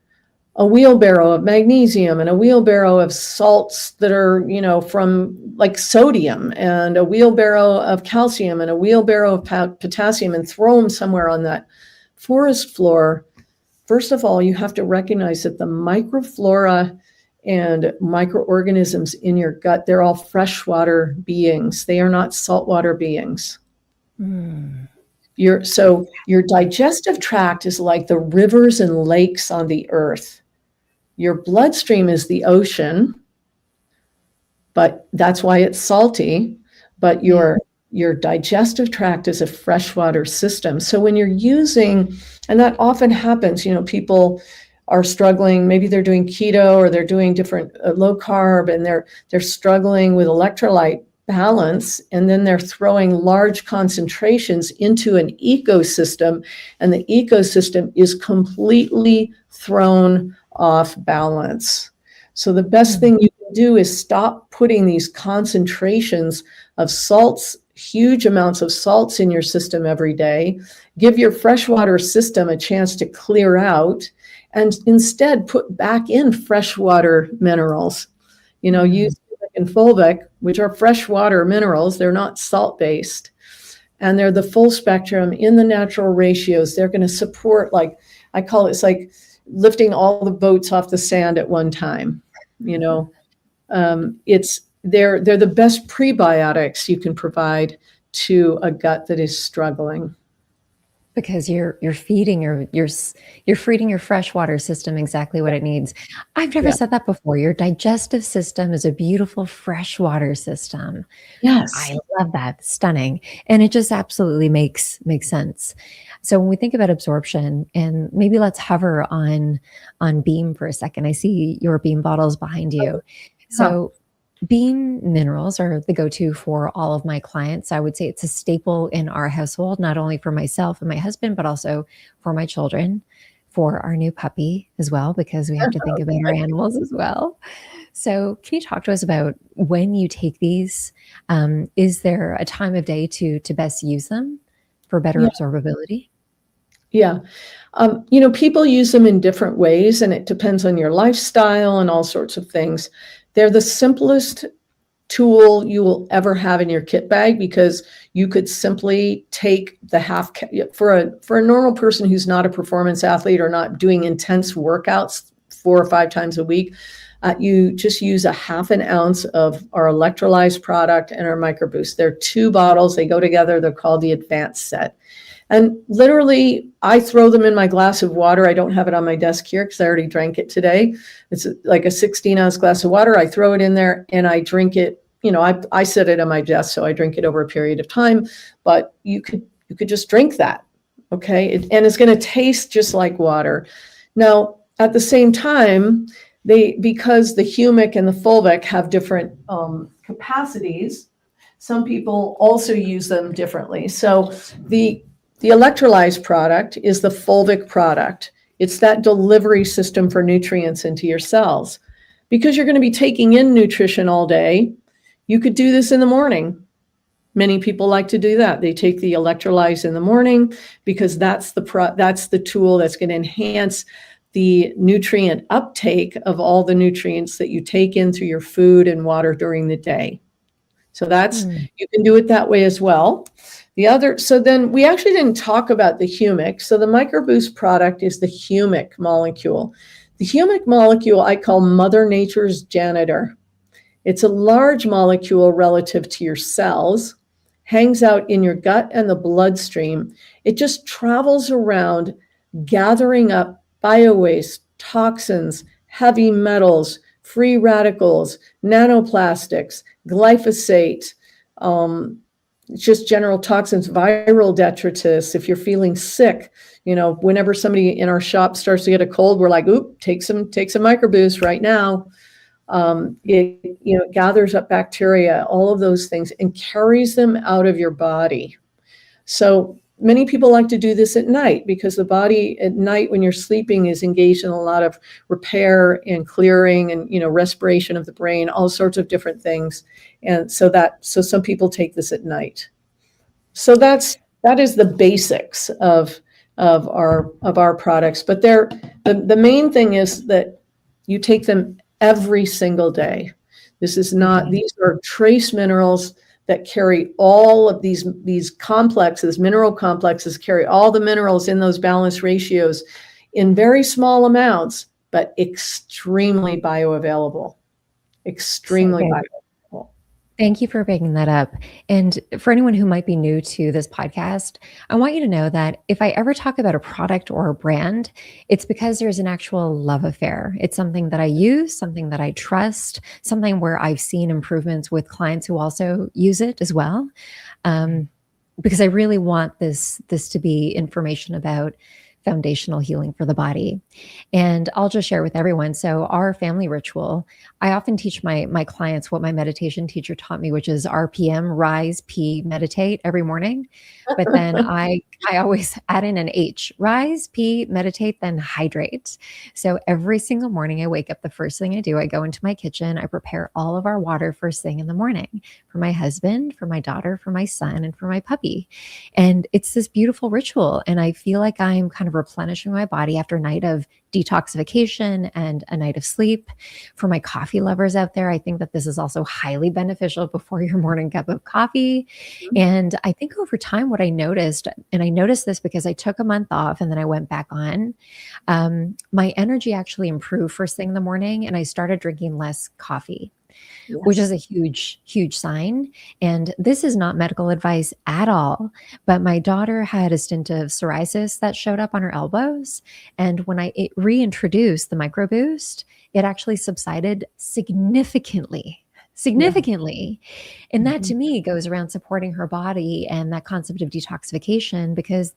a wheelbarrow of magnesium and a wheelbarrow of salts that are, from like sodium, and a wheelbarrow of calcium and a wheelbarrow of potassium, and throw them somewhere on that forest floor. First of all, you have to recognize that the microflora and microorganisms in your gut, they're all freshwater beings. They are not saltwater beings. So your digestive tract is like the rivers and lakes on the earth. Your bloodstream is the ocean, but that's why it's salty. But your digestive tract is a freshwater system. So when you're using, and that often happens, people are struggling, maybe they're doing keto or they're doing different low carb, and they're struggling with electrolyte balance, and then they're throwing large concentrations into an ecosystem, and the ecosystem is completely thrown off balance. So the best thing you can do is stop putting these concentrations of salts, huge amounts of salts in your system every day. Give your freshwater system a chance to clear out, and instead put back in freshwater minerals. Use fulvic and fulvic, which are freshwater minerals. They're not salt-based, and they're the full spectrum in the natural ratios. They're going to support, like I call it, it's like lifting all the boats off the sand at one time. They're the best prebiotics you can provide to a gut that is struggling. Because you're feeding your freshwater system exactly what it needs. I've never said that before. Your digestive system is a beautiful freshwater system. Yes. I love that. Stunning. And it just absolutely makes sense. So when we think about absorption, and maybe let's hover on Beam for a second. I see your Beam bottles behind you. So Beam minerals are the go-to for all of my clients. I would say it's a staple in our household, not only for myself and my husband, but also for my children, for our new puppy as well, because we have to think about our animals as well. So can you talk to us about when you take these? Is there a time of day to best use them for better absorbability? Yeah. People use them in different ways, and it depends on your lifestyle and all sorts of things. They're the simplest tool you will ever have in your kit bag, because you could simply take the half for a normal person who's not a performance athlete or not doing intense workouts 4 or 5 times a week. You just use a half an ounce of our electrolyzed product and our microboost. They're 2 bottles. They go together. They're called the advanced set. And literally, I throw them in my glass of water. I don't have it on my desk here because I already drank it today. It's like a 16-ounce glass of water. I throw it in there and I drink it. I set it on my desk, so I drink it over a period of time. But you could just drink that, okay? And it's going to taste just like water. Now, at the same time, because the humic and the fulvic have different capacities, some people also use them differently. So the electrolyzed product is the fulvic product. It's that delivery system for nutrients into your cells. Because you're going to be taking in nutrition all day, you could do this in the morning. Many people like to do that. They take the electrolytes in the morning because that's the tool that's going to enhance the nutrient uptake of all the nutrients that you take in through your food and water during the day. So you can do it that way as well. So then we actually didn't talk about the humic. So the microboost product is the humic molecule. The humic molecule I call Mother Nature's janitor. It's a large molecule relative to your cells, hangs out in your gut and the bloodstream. It just travels around gathering up biowaste, toxins, heavy metals, free radicals, nanoplastics, glyphosate, just general toxins, viral detritus. If you're feeling sick, whenever somebody in our shop starts to get a cold, we're like, oop, take some microboost right now. It gathers up bacteria, all of those things, and carries them out of your body. So many people like to do this at night because the body at night when you're sleeping is engaged in a lot of repair and clearing and, respiration of the brain, all sorts of different things. And so some people take this at night. So that is the basics of our products. But the main thing is that you take them every single day. These are trace minerals that carry all of these complexes, mineral complexes, carry all the minerals in those balanced ratios in very small amounts, but extremely bioavailable. Extremely bioavailable. Thank you for bringing that up. And for anyone who might be new to this podcast, I want you to know that if I ever talk about a product or a brand, it's because there's an actual love affair. It's something that I use, something that I trust, something where I've seen improvements with clients who also use it as well. Because I really want this to be information about foundational healing for the body. And I'll just share with everyone. So our family ritual, I often teach my clients what my meditation teacher taught me, which is RPM, rise, pee, meditate every morning. But then I always add in an H, rise, pee, meditate, then hydrate. So every single morning I wake up, the first thing I do, I go into my kitchen, I prepare all of our water first thing in the morning for my husband, for my daughter, for my son, and for my puppy. And it's this beautiful ritual. And I feel like I'm kind of replenishing my body after a night of detoxification and a night of sleep. For my coffee lovers out there, I think that this is also highly beneficial before your morning cup of coffee. And I think over time, what I noticed, and I noticed this because I took a month off and then I went back on, my energy actually improved first thing in the morning, and I started drinking less coffee. Yes. Which is a huge, huge sign. And this is not medical advice at all. But my daughter had a stint of psoriasis that showed up on her elbows. And when I reintroduced the microboost, it actually subsided significantly. And that to me goes around supporting her body and that concept of detoxification, because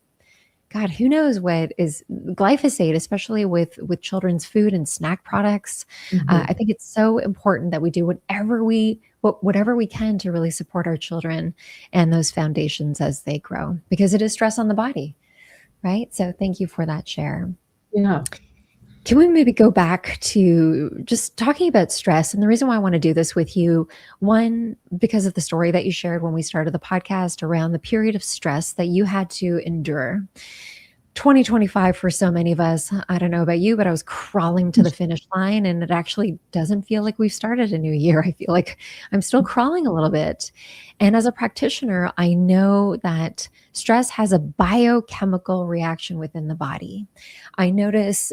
God, who knows what is glyphosate, especially with children's food and snack products. I think it's so important that we do whatever we can to really support our children and those foundations as they grow, because it is stress on the body, right? So thank you for that share. Yeah. Can we maybe go back to just talking about stress? And the reason why I want to do this with you, one, because of the story that you shared when we started the podcast around the period of stress that you had to endure. 2025 for so many of us, I don't know about you, but I was crawling to the finish line, and it actually doesn't feel like we've started a new year. I feel like I'm still crawling a little bit. And as a practitioner, I know that stress has a biochemical reaction within the body. I notice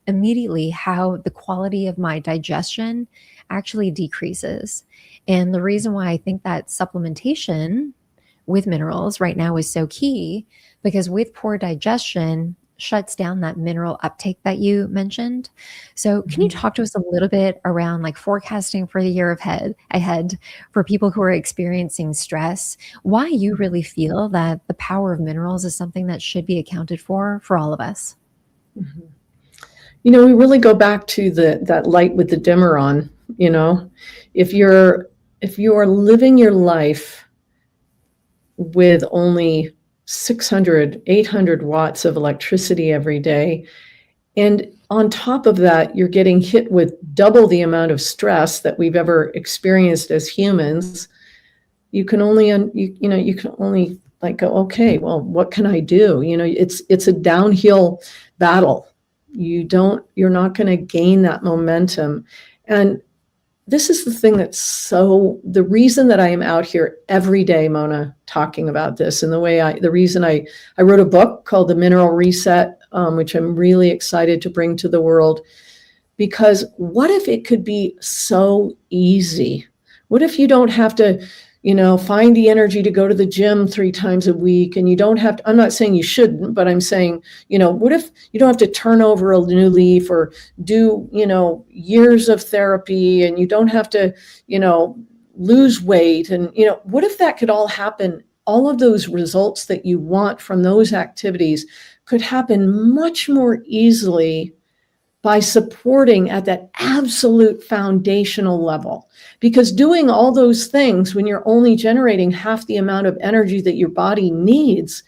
immediately how the quality of my digestion actually decreases. And the reason why I think that supplementation with minerals right now is so key, because with poor digestion shuts down that mineral uptake that you mentioned. So can you talk to us a little bit around like forecasting for the year ahead for people who are experiencing stress, why you really feel that the power of minerals is something that should be accounted for all of us? We really go back to that light with the dimmer on. If you are living your life with only 600, 800 watts of electricity every day, and on top of that, you're getting hit with double the amount of stress that we've ever experienced as humans, you can only like go, okay, well, what can I do? It's a downhill battle. You're not going to gain that momentum. And this is the thing the reason that I am out here every day, Mona, talking about this, and the reason I wrote a book called The Mineral Reset, which I'm really excited to bring to the world, because what if it could be so easy? What if you don't have to, find the energy to go to the gym 3 times a week, and you don't have to, I'm not saying you shouldn't, but I'm saying, what if you don't have to turn over a new leaf or do, years of therapy, and you don't have to, lose weight, and, what if that could all happen all of those results that you want from those activities could happen much more easily by supporting at that absolute foundational level. Because doing all those things when you're only generating half the amount of energy that your body needs,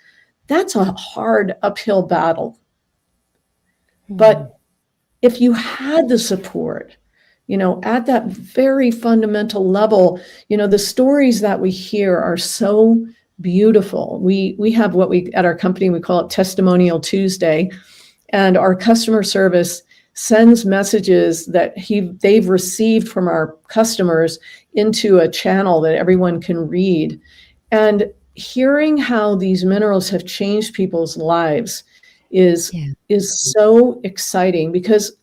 that's a hard uphill battle. But if you had the support, at that very fundamental level, the stories that we hear are so beautiful. We have at our company, we call it Testimonial Tuesday, and our customer service sends messages that they've received from our customers into a channel that everyone can read. And hearing how these minerals have changed people's lives is so exciting, because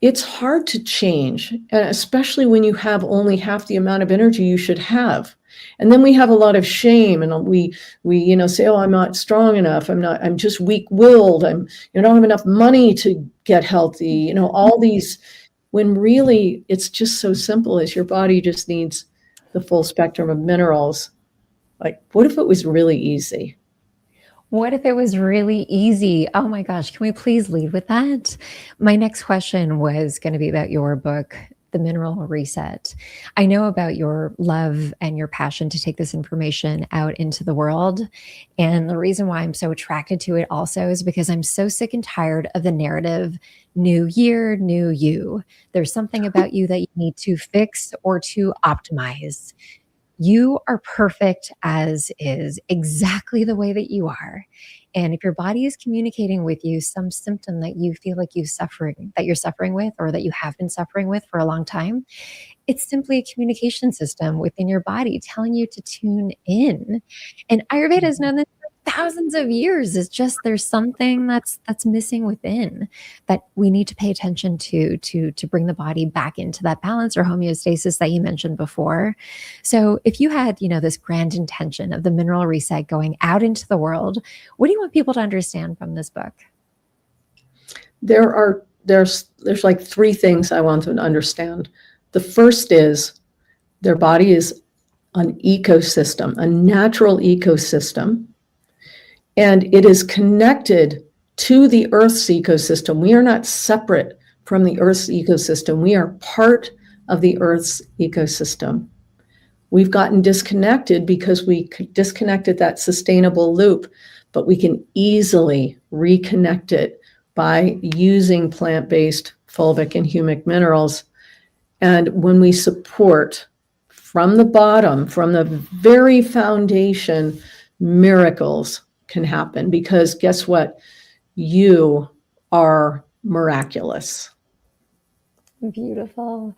it's hard to change, and especially when you have only half the amount of energy you should have. And then we have a lot of shame, and we say, oh, I'm not strong enough. I'm just weak-willed. I don't have enough money to get healthy. All these, when really it's just so simple as your body just needs the full spectrum of minerals. Like, what if it was really easy? What if it was really easy? Oh my gosh, can we please lead with that? My next question was going to be about your book, The Mineral Reset. I know about your love and your passion to take this information out into the world. And the reason why I'm so attracted to it also is because I'm so sick and tired of the narrative, new year, new you. There's something about you that you need to fix or to optimize. You are perfect as is, exactly the way that you are. And if your body is communicating with you some symptom that you feel like you're suffering with, or that you have been suffering with for a long time, it's simply a communication system within your body telling you to tune in. And Ayurveda has known this for thousands of years. It's just there's something that's missing within that we need to pay attention to bring the body back into that balance or homeostasis that you mentioned before. So if you had, this grand intention of the mineral reset going out into the world, what do you want people to understand from this book? There's like three things I want them to understand. The first is their body is an ecosystem, a natural ecosystem, and it is connected to the Earth's ecosystem. We are not separate from the Earth's ecosystem. We are part of the Earth's ecosystem. We've gotten disconnected because we disconnected that sustainable loop, but we can easily reconnect it by using plant-based fulvic and humic minerals. And when we support from the bottom, from the very foundation, miracles can happen, because guess what? You are miraculous. Beautiful.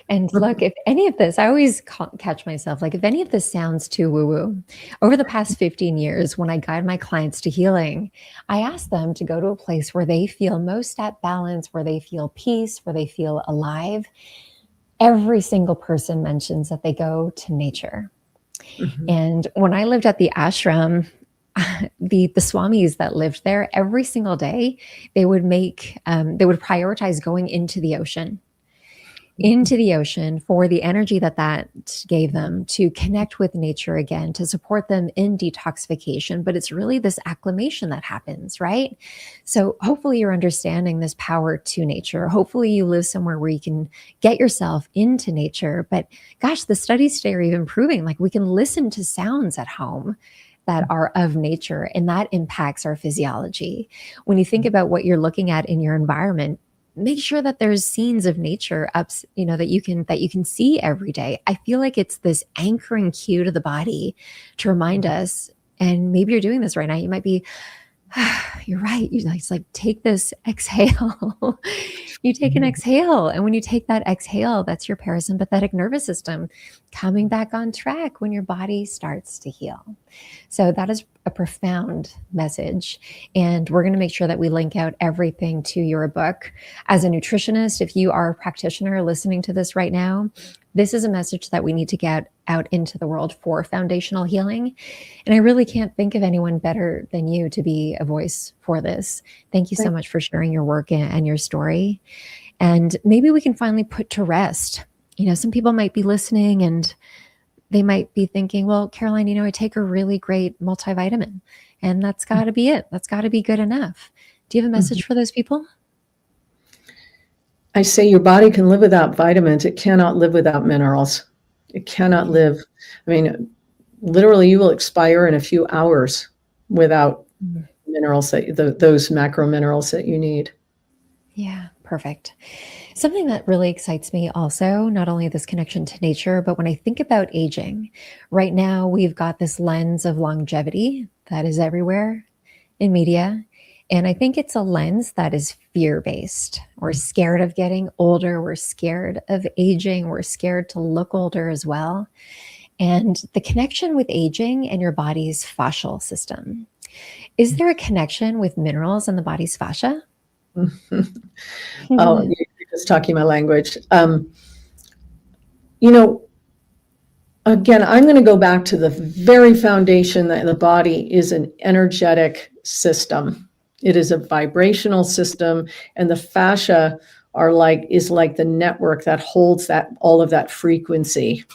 And look, if any of this, I always catch myself, like if any of this sounds too woo-woo, over the past 15 years, when I guide my clients to healing, I ask them to go to a place where they feel most at balance, where they feel peace, where they feel alive. Every single person mentions that they go to nature. Mm-hmm. And when I lived at the ashram, the swamis that lived there, every single day, they would prioritize going into the ocean for the energy that gave them to connect with nature again, to support them in detoxification. But it's really this acclimation that happens, right? So hopefully you're understanding this power to nature. Hopefully you live somewhere where you can get yourself into nature. But gosh, the studies today are even proving like we can listen to sounds at home that are of nature, and that impacts our physiology. When you think about what you're looking at in your environment, make sure that there's scenes of nature that you can see every day. I feel like it's this anchoring cue to the body to remind us, and maybe you're doing this right now. You might be, you're right. It's like, take this exhale. You take an exhale. And when you take that exhale, that's your parasympathetic nervous system coming back on track when your body starts to heal. So that is a profound message. And we're going to make sure that we link out everything to your book. As a nutritionist, if you are a practitioner listening to this right now, this is a message that we need to get out into the world for foundational healing. And I really can't think of anyone better than you to be a voice for this. Thank you so much for sharing your work and your story. And maybe we can finally put to rest. Some people might be listening and they might be thinking, well, Caroline, I take a really great multivitamin, and that's got to be it. That's got to be good enough. Do you have a Mhm. message for those people? I say your body can live without vitamins. It cannot live without minerals. It cannot live. I mean, literally, you will expire in a few hours without Mhm. minerals those macro minerals that you need. Yeah, perfect. Something that really excites me also, not only this connection to nature, but when I think about aging, right now we've got this lens of longevity that is everywhere in media. And I think it's a lens that is fear based. We're scared of getting older. We're scared of aging. We're scared to look older as well. And the connection with aging and your body's fascial system. Is there a connection with minerals in the body's fascia? Oh, you're just talking my language. You know, again, I'm going to go back to the very foundation that the body is an energetic system. It is a vibrational system, and the fascia is like the network that holds that all of that frequency.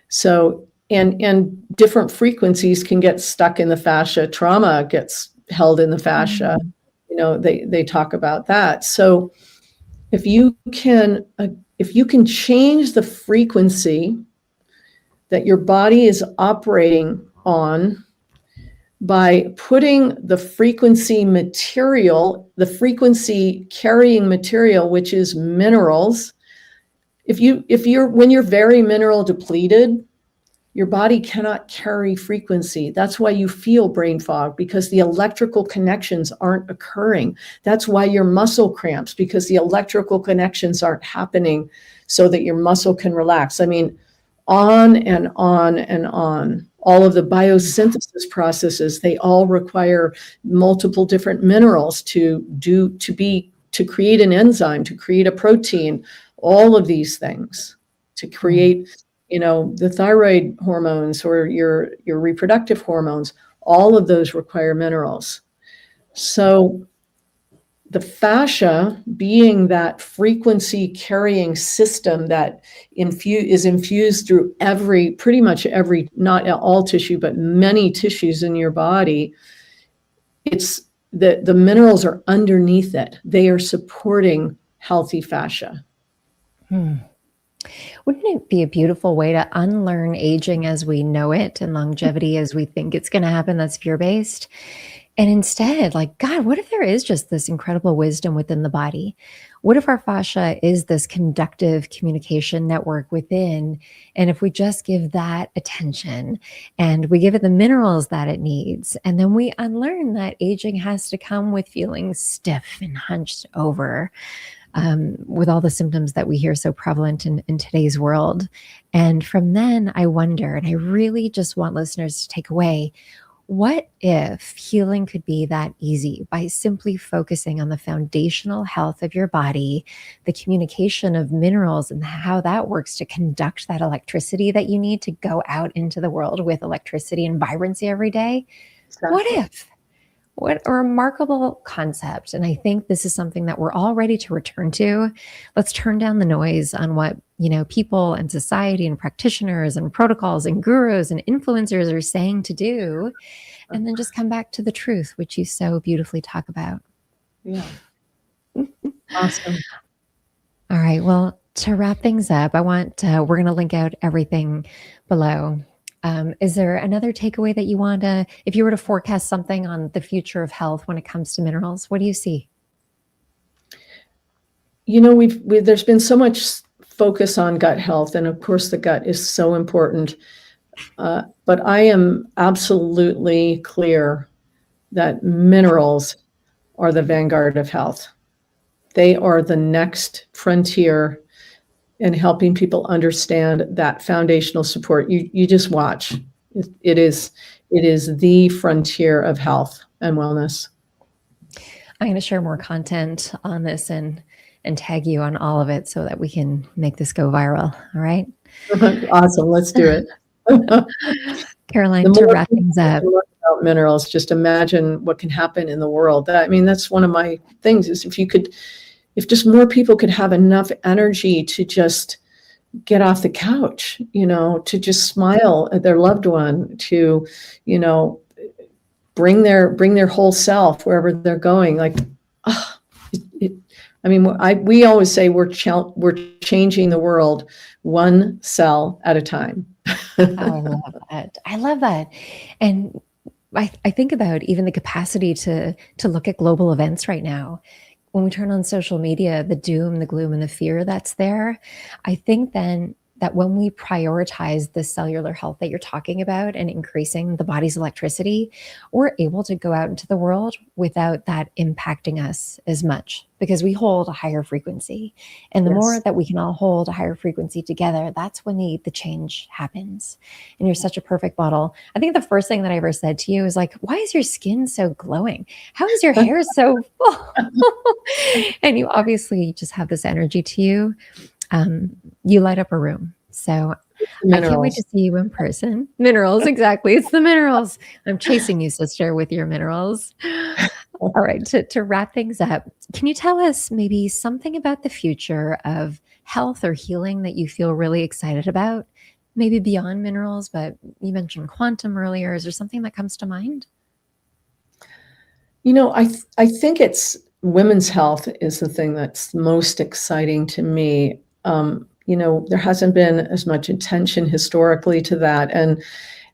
So, and different frequencies can get stuck in the fascia. Trauma gets held in the fascia. Mm. They talk about that. So, if you can change the frequency that your body is operating on by putting the frequency carrying material, which is minerals. When you're very mineral depleted, your body cannot carry frequency. That's why you feel brain fog, because the electrical connections aren't occurring. That's why your muscle cramps, because the electrical connections aren't happening so that your muscle can relax. I mean, on and on and on. All of the biosynthesis processes, they all require multiple different minerals to create an enzyme, to create a protein, all of these things to create, the thyroid hormones or your reproductive hormones. All of those require minerals. So the fascia, being that frequency carrying system that is infused through pretty much every, not all tissue, but many tissues in your body, it's the minerals are underneath it. They are supporting healthy fascia. Wouldn't it be a beautiful way to unlearn aging as we know it and longevity as we think it's going to happen that's fear based? And instead, like, God, what if there is just this incredible wisdom within the body? What if our fascia is this conductive communication network within? And if we just give that attention and we give it the minerals that it needs, and then we unlearn that aging has to come with feeling stiff and hunched over, with all the symptoms that we hear so prevalent in today's world. And from then, I wonder, and I really just want listeners to take away, what if healing could be that easy by simply focusing on the foundational health of your body, the communication of minerals, and how that works to conduct that electricity that you need to go out into the world with electricity and vibrancy every day? Exactly. What if? What a remarkable concept. And I think this is something that we're all ready to return to. Let's turn down the noise on what, people and society and practitioners and protocols and gurus and influencers are saying to do, and then just come back to the truth, which you so beautifully talk about. Yeah. Awesome. All right. Well, to wrap things up, we're going to link out everything below. Is there another takeaway that you want to, if you were to forecast something on the future of health when it comes to minerals, what do you see? There's been so much focus on gut health, and of course the gut is so important. But I am absolutely clear that minerals are the vanguard of health. They are the next frontier in helping people understand that foundational support. You just watch. It is the frontier of health and wellness. I'm going to share more content on this and tag you on all of it so that we can make this go viral. All right. Awesome. Let's do it. Caroline, to wrap things up. About minerals, just imagine what can happen in the world. That's one of my things is if just more people could have enough energy to just get off the couch, to just smile at their loved one, to, you know, bring their whole self wherever they're going. Like, ah, it, I mean, we always say we're changing the world one cell at a time. Oh, I love that. I love that. And I think about even the capacity to look at global events right now. When we turn on social media, the doom, the gloom, and the fear that's there, I think then that when we prioritize the cellular health that you're talking about and increasing the body's electricity, we're able to go out into the world without that impacting us as much because we hold a higher frequency. And the more Yes. that we can all hold a higher frequency together, that's when the change happens. And you're such a perfect model. I think the first thing that I ever said to you is like, why is your skin so glowing? How is your hair so full? And you obviously just have this energy to you. You light up a room. So I can't wait Minerals. to see you in person. Minerals, exactly. It's the minerals. I'm chasing you, sister, with your minerals. All right, to wrap things up, can you tell us maybe something about the future of health or healing that you feel really excited about? Maybe beyond minerals, but you mentioned quantum earlier. Is there something that comes to mind? I think it's women's health is the thing that's most exciting to me. There hasn't been as much attention historically to that, and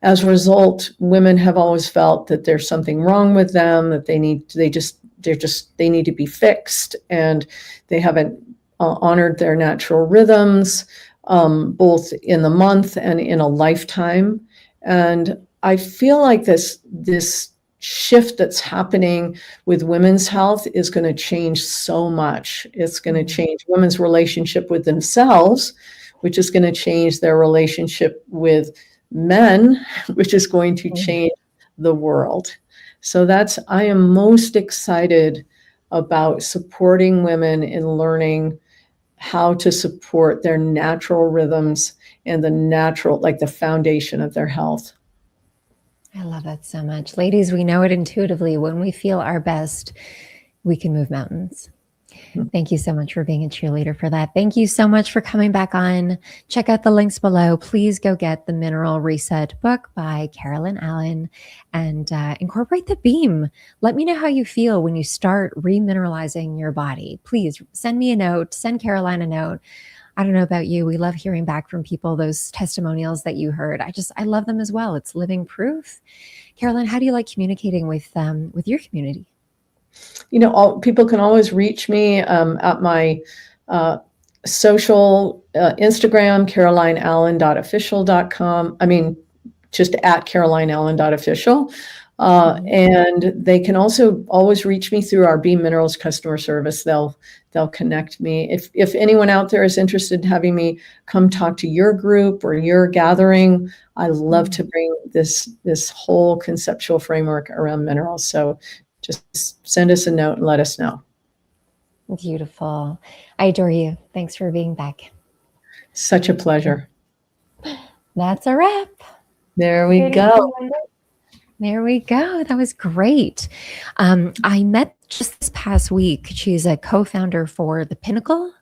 as a result, women have always felt that there's something wrong with them, that they need to be fixed, and they haven't honored their natural rhythms, both in the month and in a lifetime. And I feel like this shift that's happening with women's health is going to change so much. It's going to Mm, change women's relationship with themselves, which is going to change their relationship with men, which is going to mm. change the world. So I am most excited about supporting women in learning how to support their natural rhythms and like the foundation of their health. I love that so much. Ladies, we know it intuitively. When we feel our best, we can move mountains. Thank you so much for being a cheerleader for that. Thank you so much for coming back on. Check out the links below. Please go get the Mineral Reset book by Carolyn Allen and incorporate the beam. Let me know how you feel when you start remineralizing your body. Please send me a note, send Caroline a note. I don't know about you. We love hearing back from people, those testimonials that you heard. I love them as well. It's living proof. Caroline, how do you like communicating with your community? People can always reach me at my social Instagram, carolineallen.official.com. I mean, just at carolineallen.official. Mhm. And they can also always reach me through our Beam Minerals customer service. They'll connect me. If anyone out there is interested in having me come talk to your group or your gathering, I love to bring this whole conceptual framework around minerals. So just send us a note and let us know. Beautiful. I adore you. Thanks for being back. Such a pleasure. That's a wrap. There we Ladies go. and gentlemen, there we go. That was great. I met just this past week. She's a co-founder for The Pinnacle.